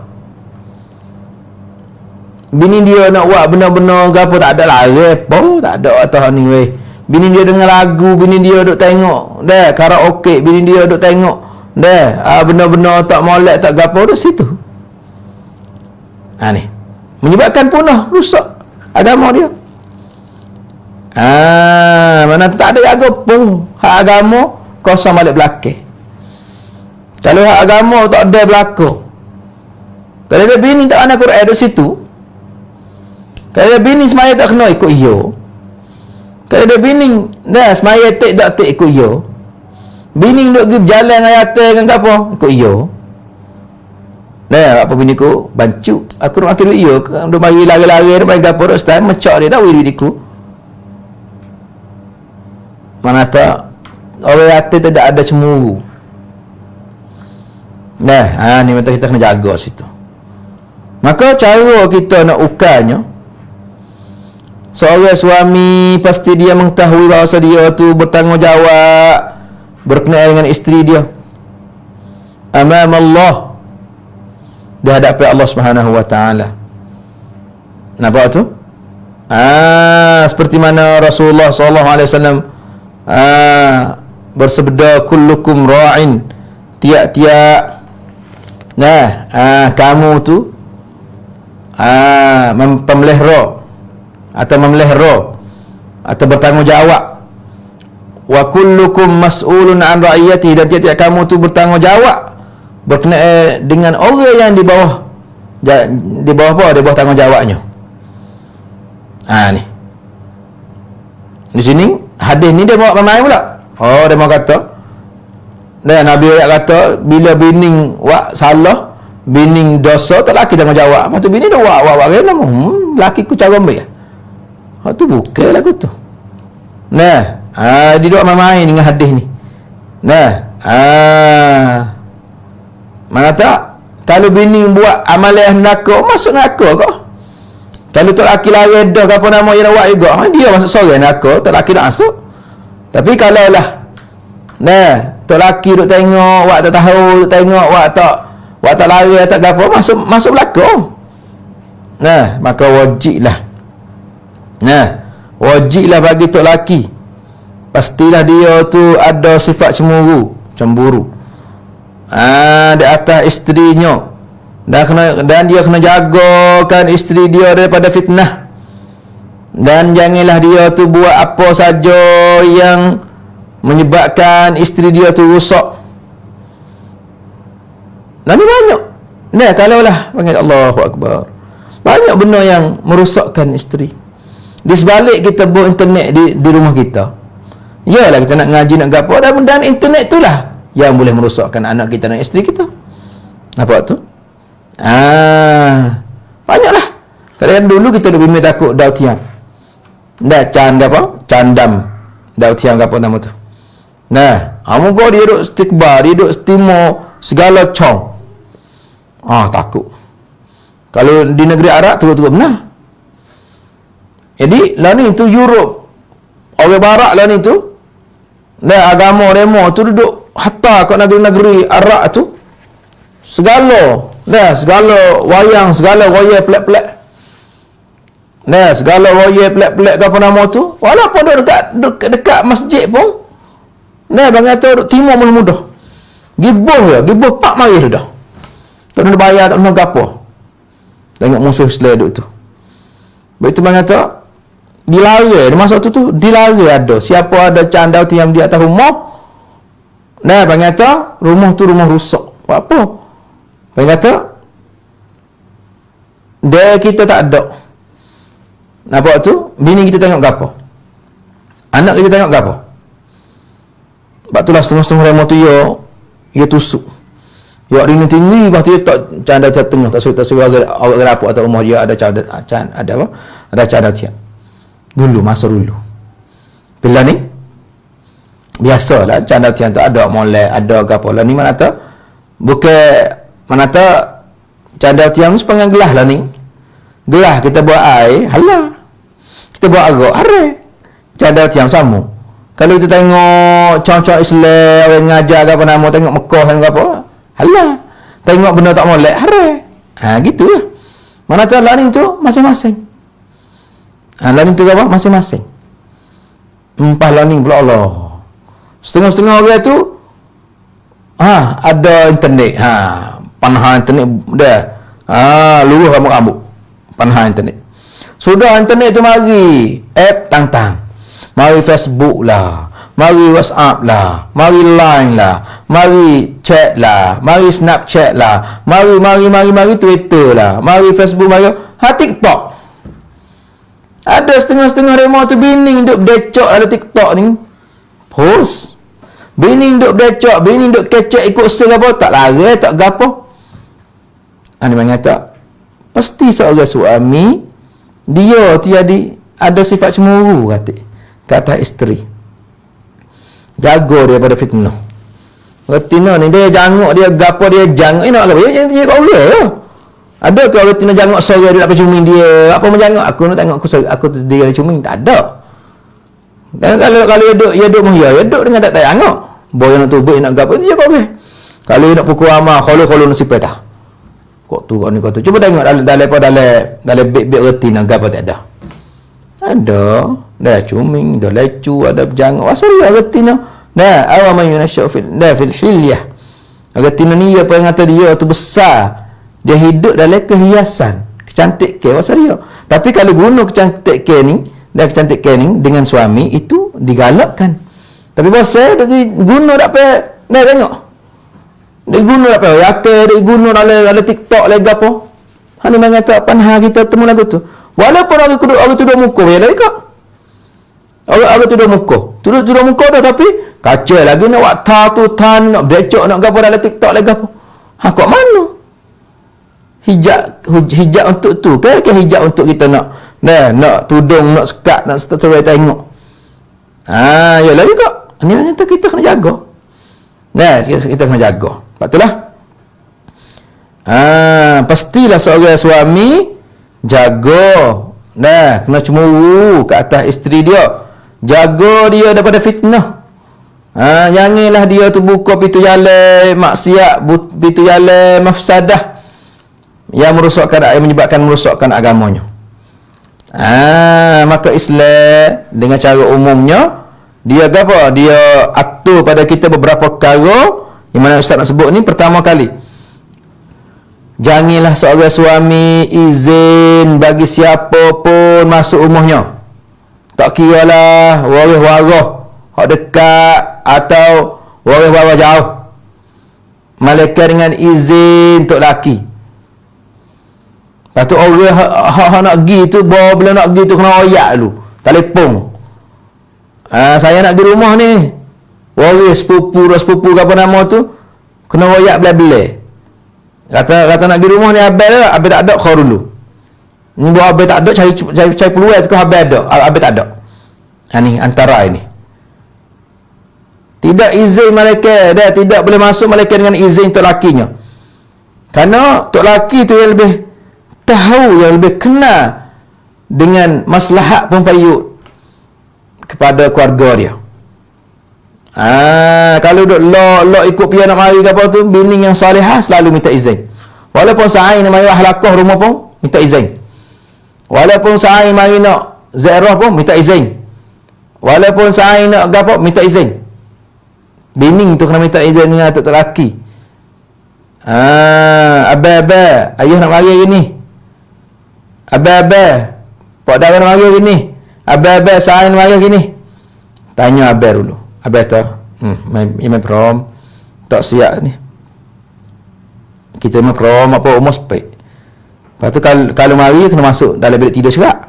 Bini dia nak buat benda-benda gapo tak ada lah repo, tak ada atas ni weh. Bini dia dengar lagu, bini dia duk tengok, dah karaoke, bini dia duk tengok. Dah, benda-benda tak molek tak gapo duk situ. Ni. Menyebabkan punah, rusak agama dia. Mana tak ada jaga pun. Hak agama kosong balik belakang. Kalau hak agama tak ada belakang. Kalau ada bini tak ada Quran duk situ. Kalau ada bini semaya tak kena ikut iyo. Kalau ada bini dah semaya tak ikut iyo. Bini duk pergi berjalan dengan yata dengan apa? Ikut iyo. Dah apa bini ku bancu. Aku nak akhir iyo, duk mari lari-lari duk mari gapo duk style mecak dia dah wiri diku. Mana tak orang yata tidak ada cemburu. Nah, ni mata kita kena jaga situ. Maka cara kita nak ukanya, seorang suami pasti dia mengetahui bahawa dia tu bertanggungjawab berkenaan dengan isteri dia amam Allah, di hadapan Allah Subhanahu wa taala. Nampak tu? Seperti mana Rasulullah sallallahu alaihi wasallam bersabda, kullukum ra'in, tiap-tiap kamu tu pemelihara atau bertanggungjawab. Wa kullukum mas'ulun an ra'iyati, dan tiap-tiap kamu tu bertanggungjawab berkenaan dengan orang yang di bawah apa? Di bawah tanggungjawabnya. Ni. Di sini hadis ni dia bawa ramai pula. Dia mau kata, dan Nabi kata bila bini buat salah, bini dosa, tak laki tanggungjawab. Lepas tu bini dah buat kena laki ku cara ambil. Tu bukan lagu tu. Dia duduk main dengan hadis ni. Mana tak? Kalau bini buat amalan neraka, masuk neraka kau. Kalau tak laki lari dah apa nama yang nak buat juga, dia masuk sorang neraka, tak laki nak masuk. Tapi kalau lah tak laki duk tengok, wak tak tahu, duk tengok, wak tak lari, tak apa, masuk belakang. Maka wajiblah bagi tok laki, pastilah dia tu ada sifat cemburu di atas isterinya, dan dia kena jagakan isteri dia daripada fitnah, dan janganlah dia tu buat apa saja yang menyebabkan isteri dia tu rosak. Dan ni banyak. Kalaulah panggil Allahu Akbar, banyak benda yang merosakkan isteri. Di sebalik kita buat internet di rumah kita, yalah kita nak ngaji nak gapo, dan internet itulah yang boleh merosakkan anak kita dan isteri kita. Nampak tu? Banyaklah. Kadang dulu kita duk bimbing takut daun tiang. Candam daun tiang gapo nama tu. Muka dia duk istikbar, dia duk stimo segala cong. Takut. Kalau di negeri Arab turut-turut benar. Jadi lah ni tu Europe, orang barat lah ni tu, agama demo tu duduk hatta kat negeri-negeri Arab tu, segala wayang, segala royak pelak-pelak, segala royak pelak-pelak ke apa nama tu, walaupun dekat masjid pun, bang kata duk timur mudah, gibuh pak mari dah, tak nak bayar, tak nak gapo, tengok musuh Islam duk tu. Begitu bang kata dilari, masa tu dilari ada. Siapa ada candau tiang di atas rumah, bang kata rumah tu rumah rusak. Apa? Bang kata dia kita tak ada. Nampak tu, bini kita tengok gapo? Anak kita tengok gapo? Sebab tu lah setengah-setengah rumah tu ia tusuk. Ya rini tinggi, lepas tu dia tak candau tiang tengah, tak suruh awak gerapuk atau rumah dia ada candau, ada apa? Ada candau tiang. Dulu, masa dulu. Bila ni biasalah candau tiang tak ada molek, ada apa lah ni mana tak bukan mana tak Cadar tiang sepanjang gelah lah ni. Gelah kita buat air, halah. Kita buat agak, hare. Cadar tiang sama. Kalau kita tengok contoh Islam, orang ngajar ke apa nama, tengok Mekah ke apa, halah. Tengok benda tak molek, hare. Gitu lah. Mana tu learning tu masing-masing. Learning tu apa? Masing-masing. Empah learning pula Allah. Setengah-setengah orang tu ada internet. Panah internet dah. Luruh rambut-rambut. Panah internet. Sudah internet tu mari app tang-tang. Mari Facebook lah. Mari WhatsApp lah. Mari Line lah. Mari chat lah. Mari Snapchat lah. Mari Twitter lah. Mari Facebook, mari TikTok. Ada setengah-setengah remah tu bini duk becok ada TikTok ni. Post. Bini duk becok, bini duk kecek ikut sel apa, tak lari, tak gapo. Ani mengata pasti seorang suami dia ada sifat cemburu kata isteri. Jaga dia pada fitnah. Retina ni dia janguk, dia gapo, dia janguk. Nak apa? Dia jangan tengok orang ya. Ada ke orang retina janguk sore dia nak cuming dia? Apa menjanguk? Aku nak tengok aku dia cuming. Tak ada. Dan kalau dia duduk muhya, dia duduk dengan tak janguk. Boy nak tubik nak gapo dia kau okey. Kalau dia nak pukul amal, kholo nasib petah. Kok tu kau ni. Cuba tengok dalam beg retina gapo tak ada. Ada. Dah cuming, dah lecu, ada berjanguk. Asal dia retina. Nah, awam yunasyu fil hilyah. Retina ni apa yang kata dia tu besar. Dia hidup dalam kehiasan, kecantik ke pasal dia. Tapi kalau guna kecantik ke ni, dan kecantik ke ni dengan suami itu digalakkan. Tapi pasal dia guna tak apa. Nah tengok. Dia guna tak apa. Yata dia guna dalam TikTok lagi apa. Hani mengata panha kita temu lagu tu. Walaupun orang tu dah muka ya lagi kak. Orang tu dah muka. Tuduh muka dah tapi kacau lagi nak waktu tu tan nak becok nak gapo dalam TikTok lagi apa. Kok mana? Hijab untuk tu ke hijab untuk kita nak tudung, nak sekat, nak serai tengok. Ya lagi kok. Ni kata kita kena jaga. Kita kena jaga. Sebab itulah. Pastilah seorang suami jaga. Kena cemburu ke atas isteri dia. Jaga dia daripada fitnah. Janganlah dia tu buka pintu jalan maksiat, pintu jalan mafsadah yang menyebabkan merosakkan agamanya. Maka Islam dengan cara umumnya dia apa? Dia atur pada kita beberapa perkara yang mana Ustaz nak sebut ni. Pertama kali, janganlah seorang suami izin bagi siapa pun masuk rumahnya. Tak kiralah waris-waris hak dekat atau waris-waris jauh. Malaikat dengan izin tok laki. Lepas tu orang hak nak pergi tu, bila nak pergi tu kena royak dulu. Telefon. Saya nak pergi rumah ni. Waris sepupu ke apa nama tu, kena royak belah-belah. Kata nak pergi rumah ni abang tak ada kau dulu. Ni buat abang tak ada cari peluang tu abang ada. Abang tak ada. Ni antara ini. Tidak izin malaikat, tidak boleh masuk malaikat dengan izin tok lakinya. Karena tok laki tu yang lebih tahu, yang lebih kenal dengan maslahat pempayut kepada keluarga dia. Kalau duk lok ikut pian nak mari ke apa tu, bini yang salihah selalu minta izin. Walaupun sa'i nak mari halaqah rumah pun minta izin. Walaupun sa'i mari nak ziarah pun minta izin. Walaupun sa'i nak gapo minta izin. Bini tu kena minta izin dengan tok laki. Abang, ayah nak mari hari ni. Abang, pak dah nak mari hari ni. Abang, sa'i nak mari hari ni. Tanya abang dulu. Abang tu, imam prom tak siap ni. Kita imam prom apa umur spek. Lepas tu kalau mari kena masuk dalam bilik tidur serak.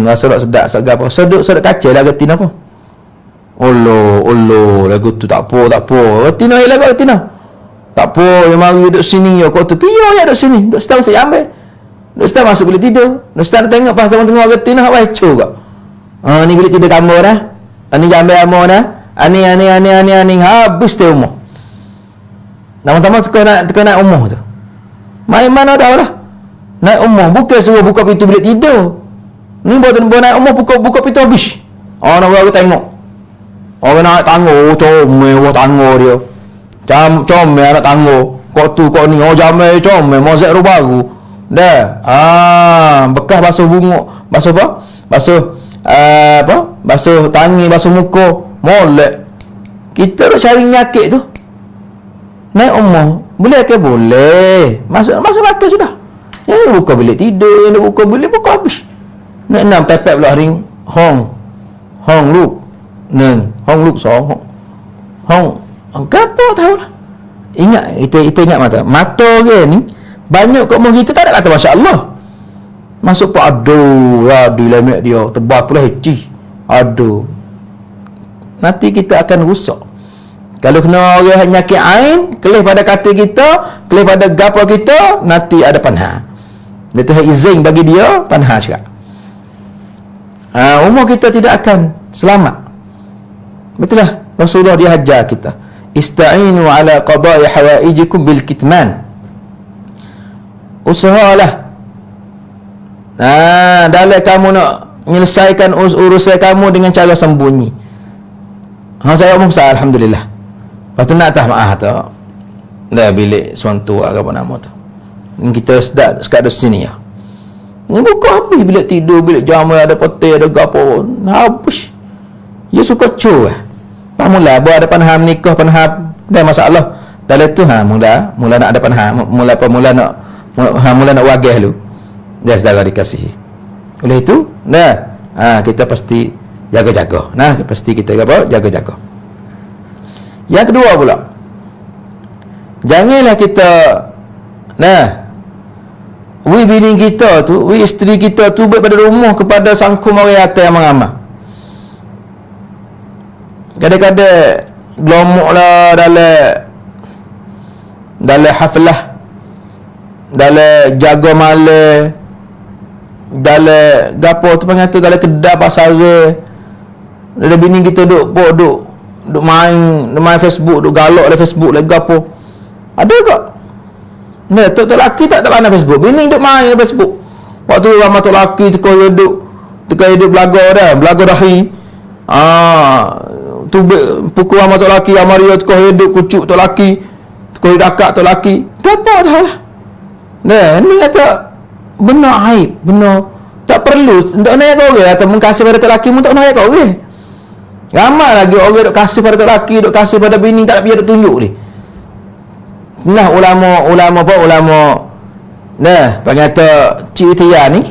Rasa tak sedap, sedap apa. Sedap kacau lah gatin apa. Allah, lagu tu tak apa. Gatin air lagu gatin. Tak apa, yang mari duduk sini ya kau tu. Piyo ya duduk sini. Duduk setahun saya ambil. Duduk setahun masuk bilik tidur. Duduk setahun tengok pas tengok gatin nak baca kak. Ni bilik tidur kamu dah. Ni jambai kamu dah. Ani habis tu umur. Lama-lama kau nak umur tu. Main mana dah lah. Naik umur bukan suruh buka pintu bilik tidur. Ni buat naik umur buka pintu habis. Nak baru tengok. Orang naik tangga, comel wah tangga dia. Comel anak tangga. Kok tu kok ni, jamai comel, mozek ru baru. Dah. Bekas basuh bunga, basuh apa? Basuh tangi, basuh muka, molek. Kita duk cari nyakit tu. Naik umur, boleh ke boleh. Masuk mata sudah. Yang buka bilik tidur, yang buka bilik buka habis. Nak tepek pula ring hong look. Hong look song. Hong apa tahu lah. Ingat kita ingat mata ke ni banyak kat umur kita tak ada kata masya-Allah. Masuk pak aduh lemak dia tebal pula heci. Aduh. Nanti kita akan rusak. Kalau kena orang nyakit ain, kelih pada kata kita, kelih pada gapo kita, nanti ada panha. Dia tu izin bagi dia panha juga. Umur kita tidak akan selamat. Betul lah. Rasulullah dia ajar kita. Ista'inu ala qada'i hawaijikum bil kitman. Usahalah. Dalam kamu nak menyelesaikan urusan kamu dengan cara sembunyi. Saya umum besar alhamdulillah. Lepas tu nak atas maaf tu. Dah bilik suantu apa nama tu. Kita sekat di sini ya. Ni buka habis bilik tidur, bilik jamai ada peti, ada gapo. Habis. Ya suka cu Mula ada panha menikah, panha dah masalah. Dalam tu mula nak ada panha, mula nak wagih lu. Dia saudara dikasihi. Oleh itu, kita pasti jaga-jaga. Pasti kita apa? Jaga-jaga. Yang kedua pula. Janganlah kita bini kita tu, isteri kita tu buat pada rumah kepada sangkum orang atas yang mengamal. Kadang-kadang gelomok lah dalam haflah, dalam jaga malam, dalam gapo tu panggil tu, dalam kedai pasar. Dalam bini kita duk main Facebook, duk galak dalam Facebook lagi gapo. Ada tak? Tok lelaki tak pandai Facebook. Bini duk main dalam Facebook. Waktu ramai tok lelaki teka hidup belaga dahi. Tu pukul ramai tok lelaki, amaria teka hidup kucuk tok lelaki, teka hidup akak tok lelaki. Gapo dah lah. Ni kata benar aib, benar tak perlu. Tak nak kau orang atau mengkasih pada tok lelaki pun tak nak kau orang. Ramai lagi orang duk kasih pada tok lelaki, duk kasih pada bini, tak nak biar duk tunjuk ni. Ulama panggil kata Cik Tia ni,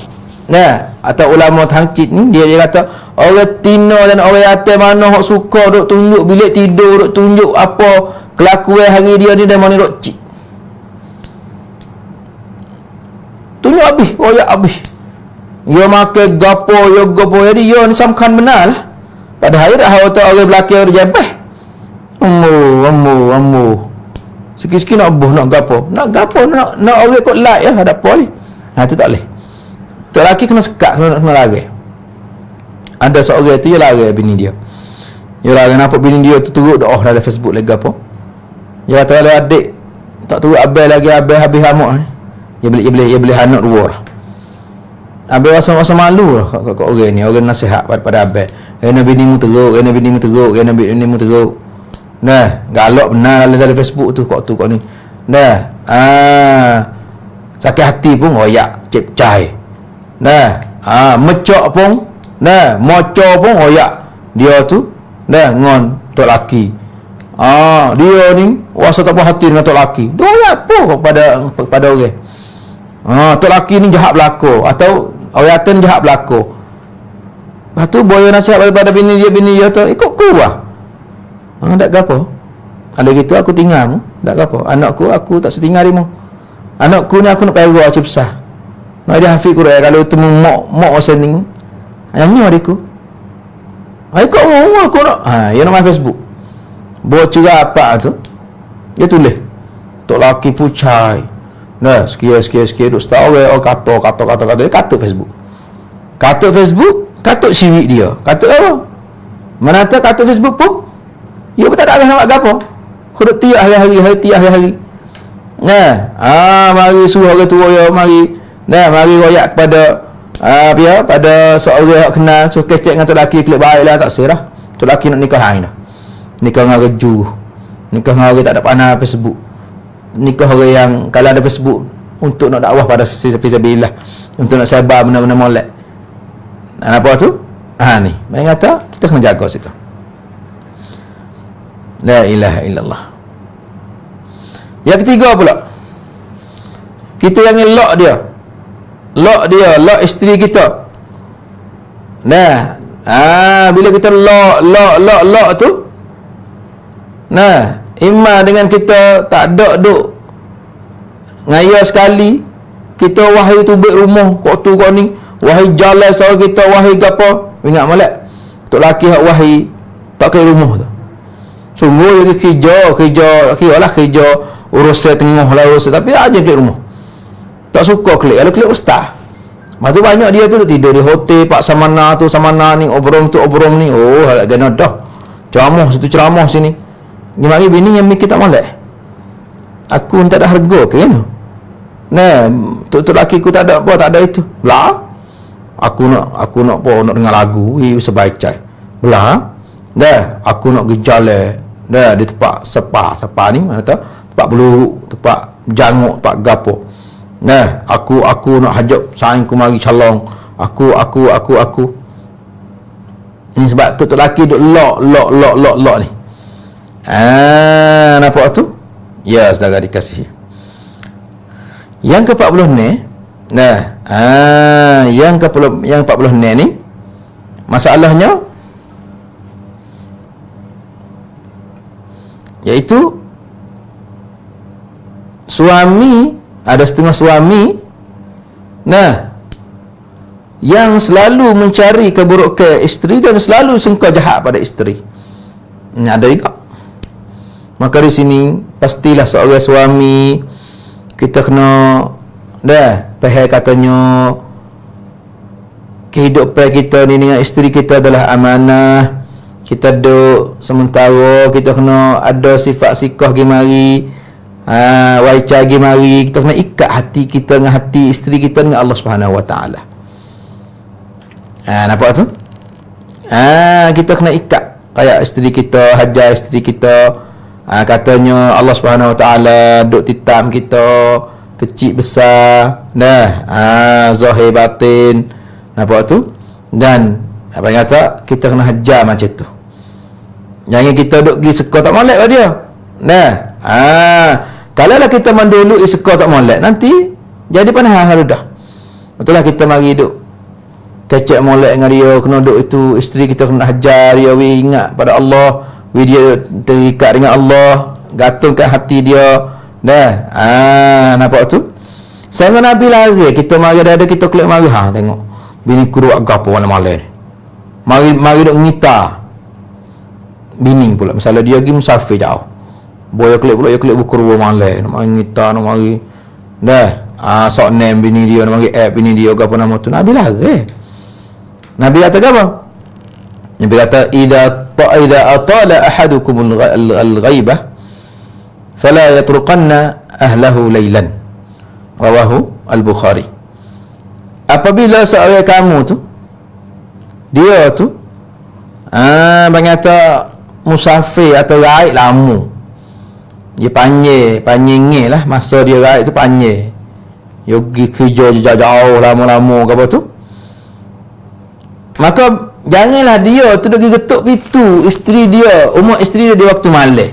atau ulama tangcit ni, dia kata orang Tino dan orang atas mana hok suka duk tunjuk bilik tidur, duk tunjuk apa kelakuan hari dia ni, dan mana duk cik tunjuk habis, royak habis. Dia makan gapo, jadi dia ni samkan benar lah. Padahal dah orang belakang dia jebeh. Ambo. Sikit-sikit nak gapo, nak orang kot like ya, ada apa ni. Tu tak boleh. Tok lelaki kena sekat, kena lari. Ada seorang tu dia lari bini dia. Dia lari nampak bini dia tu turut doa dalam Facebook lagi apa. Dia kata kalau adik tak turut abang lagi, abang habis hamuk ni. Dia boleh anak dua lah. Abang rasa malu lah kat orang ni, orang nasihat pada abang. Kena binimu teruk, kena binimu teruk. Galak benar dalam Facebook tu kok ni. Sakit hati pun royak cip cai. Mecok pun, moco pun royak dia tu. Ngon tok laki. Dia ni rasa tak puas hati dengan tok laki. Dia royak apa kepada orang. Tok laki ni jahat berlaku atau orang atas ni jahat berlaku. Lepas tu boya nasihat daripada bini dia tu ikut kurang. Tak gapo. Ada gitu aku tinggal mu, tak gapo. Anakku aku tak setinggal dia mu. Anakku ni aku nak pergi acip besar. Nak dia hafiz Quran kalau temu mak sening. Nyanyi adikku. Ikut mu aku nak. Dia nak main Facebook. Buat cerah apa tu? Dia tulis. Tok laki pucai. Sikit duk setahun kata dia katuk Facebook. Katuk Facebook, katuk siwik dia. Katuk apa? Mana tahu katuk Facebook pun dia pun tak ada nak gapo. Kau tiap hari-hari. Mari suruh orang tua ya, mari royak kepada pada seorang yang kenal, so kecek dengan tu lelaki klik baiklah, tak serah. Tu lelaki nak nikah lain dah. Nikah dengan reju, nikah dengan orang tak ada panah Facebook, nikah orang yang kalau ada Facebook untuk nak dakwah pada fisabilillah, untuk nak sabar benda-benda molek. Apa tu? Ni main kata kita kena jaga situ. La ilaha illallah. Yang ketiga pula, kita yang lock dia, lock isteri kita. Bila kita lock tu, imma dengan kita tak ada duk ngaya sekali, kita wahai tubik rumah kok tu kok ni, wahai jalan sawah kita, wahai gapo, ingat molek tok laki hak wahai tak ke rumah tu. Sungguh dia kerja urusan tengah lah urusan, tapi aja ke rumah. Tak suka klik, kalau klik ustaz. Lepas tu banyak dia tu tidur di hotel, pak samana tu samana ni, obrom tu obrom ni. Oh, halak gana dah. Ceramah situ ceramah sini. Ni mari bini yang mikir tak molek. Aku tak ada harga ke kan? Tu laki aku tak ada apa, tak ada itu. Belah. Aku nak apa, nak dengar lagu, sebaik-baik. Belah. Aku nak pergi jalan. Di tempat sepa ni mana tu? Tempat peluru, tempat janguk, tempat gapo. Aku nak hajab saing ku mari calong. Aku. Ini sebab tu laki duk lock ni. Nampak tu? Ya, saudara dikasihi. Yang ke-40 ni, yang ke-40 ni masalahnya iaitu suami, ada setengah suami yang selalu mencari keburukan isteri dan selalu sangka jahat pada isteri. Ada juga. Maka di sini pastilah seorang suami kita kena pahal katanya kehidupan kita ni dengan isteri kita adalah amanah. Kita duduk sementara, kita kena ada sifat sikah gimari, waica gimari, kita kena ikat hati kita dengan hati isteri kita dengan Allah Subhanahu Wa Taala. Nampak tu? Kita kena ikat kayak isteri kita, hajar isteri kita. Katanya Allah Subhanahu Wa Taala duk titam kita kecil besar, zahir batin. Nampak tu? Dan apa yang kata, kita kena hajar macam tu. Jangan kita duk pergi seka tak molek pada dia. Kalau lah kita mendului seka tak molek, nanti jadi panas hal dah. Betul lah kita mari duk kecek molek dengan dia, kena duk itu isteri kita kena hajar dia, ingat pada Allah, dia terikat dengan Allah, gantungkan hati dia. Nampak tu? Saya dengan Nabi lari, kita mari ada kita klik mari tengok bini kuruak gapo mana malam ni. Mari duk ngita bini pula, misalnya dia pergi musafir jauh, boya klik pula, dia klik buku ruang malam, nak mari ngita, nak mari sok name bini dia, nak mari app bini dia, apa nama tu. Nabi lari. Nabi kata apa? Nabi kata idza atala ahadukum al-ghaibah fala yatruqanna ahlahu laylan. Rawahu al-Bukhari. Apabila seorang kamu tu, dia tu kata musafir atau raib lama, dia panjang lah masa dia raib tu panjang, dia pergi kerja jauh lama-lama ke apa tu, maka janganlah dia tu pergi getuk pintu isteri dia, umur isteri dia di waktu malam.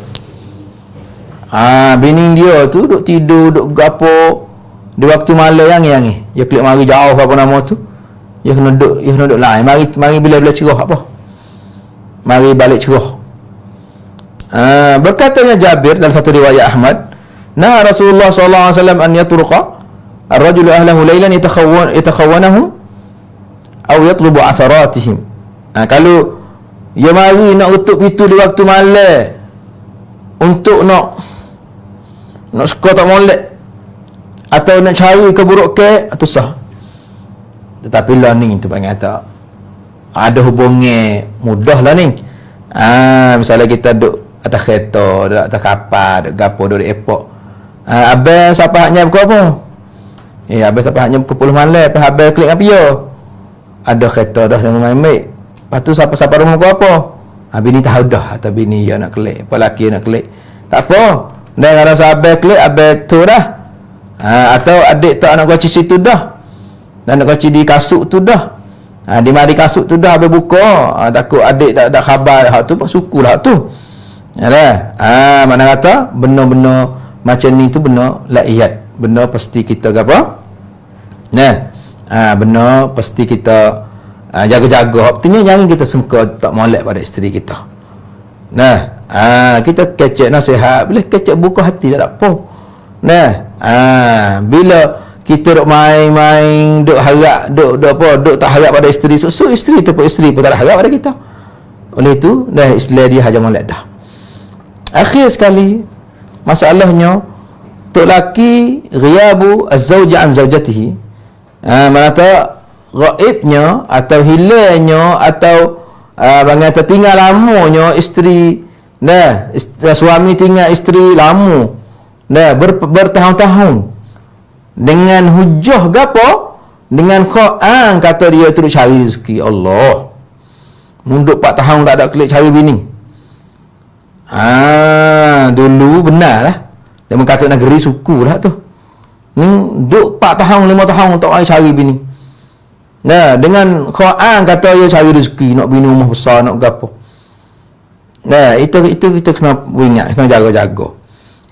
Bini dia tu duk tidur, duk gapo di waktu malam yang dia klik mari jauh apa nama tu, dia kena duduk lain, mari bila cerah apa, mari balik cerah. Berkatanya Jabir dalam satu riwayat Ahmad, nah Rasulullah sallallahu alaihi wasallam an yatruqa ar-rajulu ahlahu laylan yatakhawwanahum aw yatlubu atharatihim. Kalau dia mari nak utuk pintu di waktu malam untuk nak suka tak molek atau nak cari keburukan, atau sah. Tetapi lah ni tu panggil kata ada hubungan mudah lah ni. Misalnya kita duduk atas kereta, duduk atas kapal, duduk gapo, duduk airport, Abang siapa haknya buku apa? Abang siapa haknya buku 10 malam, lepas abang klik apa ya? Ada kereta dah dengan main-main. Lepas tu siapa-siapa rumah buku apa? Bini tahu dah, atau bini yang nak klik, apa lelaki nak klik. Tak apa. Dan kalau abang klik, abang tu dah. Atau adik tak nak kaci situ dah. Dan nak kaci di kasut tu dah. Di mari kasut tu dah abang buka. Takut adik tak khabar hak tu, sukulah hak tu. Mana kata benda-benda macam ni tu benda laiyat, benda pasti kita apa? Benda pasti kita jaga-jaga. Artinya jangan kita sengkau tak molek pada isteri kita. Kita kecek nasihat, boleh kecek buka hati tak ada apa. Bila kita duk main-main, duk harap, duk tak harap pada isteri, so isteri tu pun isteri pun tak ada harap pada kita. Oleh itu Islam dia hajar molek dah. Akhir sekali masalahnya tok laki ghiyabu az-zawja an zawjatihi. Mana tak ghaibnya atau hilangnya atau bagaimana tertinggal lamanya isteri, suami tinggal isteri lama, bertahun-tahun dengan hujah gapo, dengan Quran kata dia terus cari rezeki. Allah munduk 4 tahun tak ada klik cari bini. Dulu benar lah. Dia kata negeri suku lah tu. Ni duk 4 tahun 5 tahun untuk cari bini. Dengan Quran kata dia cari rezeki, nak bini rumah besar, nak gapo. Itu kita kena ingat, kena jaga-jaga.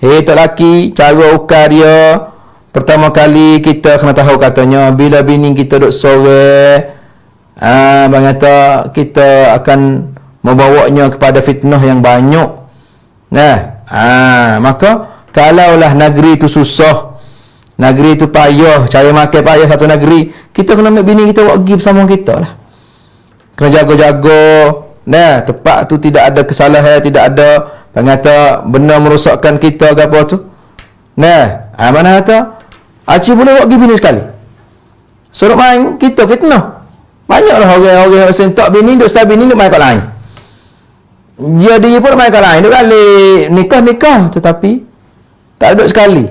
Tak laki, cara ukar dia pertama kali kita kena tahu katanya bila bini kita duk sore, bang kata kita akan membawanya kepada fitnah yang banyak. Maka kalaulah negeri itu susah, negeri itu payah, cari makan payah satu negeri, kita kena ambil bini kita buat pergi bersama kita lah. Kena jaga-jaga. Tempat tu tidak ada kesalahan, tidak ada kata benda merosakkan kita ke apa tu. Mana kata Acik boleh buat pergi bini sekali. Suruh main kita fitnah. Banyaklah orang-orang yang sentak bini, duk setabi bini duk main kat lain. Dia pun main kat lain, duk kali nikah tetapi tak duduk sekali.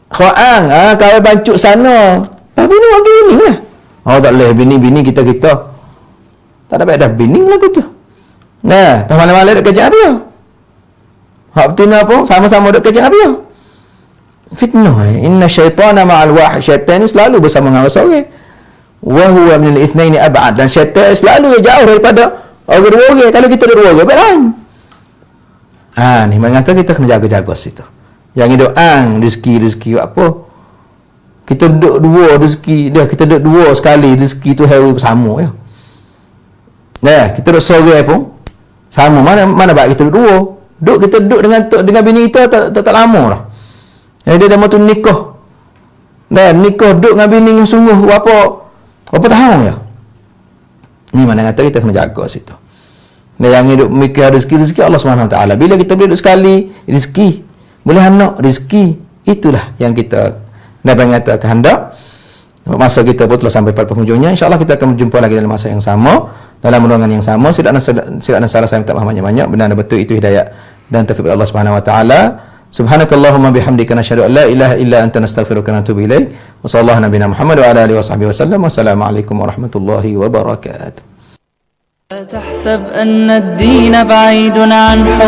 Quran kalau bancuk sana, bini bagi bini lah. Tak boleh bini kita tak dapat dah bini lah gitu. Pas malam-malam duk kerja apa? Hak betina apa? Sama-sama duk kerja apa? Fitnah. Inna syaitana ma'al wahid. Syaitan ni selalu bersama dengan seorang. Wa huwa min al-ithnaini ab'ad. Dan syaitan selalu jauh daripada orang dua orang. Kalau kita dua orang, baik lain. Ni mengata kita kena jaga-jaga situ. Jangan doa rezeki apa. Kita duduk dua rezeki, kita duduk dua sekali rezeki tu hari bersama ya. Kita duduk sore pun sama, mana baik kita duduk dua. Kita duduk dengan bini kita tak lama lah. Dia dah mau tu nikah. Nikah duduk dengan bini yang sungguh berapa tahun ya. Ni mana kata kita kena jaga situ. Jangan duduk mikir rezeki Allah SWT. Bila kita duduk sekali rezeki, boleh anak rezeki, itulah yang kita Nabi kata kehendak. Masa kita pun telah sampai pada penghujungnya. InsyaAllah kita akan berjumpa lagi dalam masa yang sama, dalam ruangan yang sama. Silap dan salah saya minta maaf banyak-banyak. Benar dan betul itu hidayah dan taufik Allah Subhanahu wa taala. Subhanakallahumma bihamdika nasyhadu an la ilaha illa anta nastaghfiruka wa natubu ilaik. Wa sallallahu nabiyana Muhammad wa ala alihi washabbihi wasallam. Wassalamualaikum warahmatullahi wabarakatuh. لا تحسب أن الدين بعيد عن حب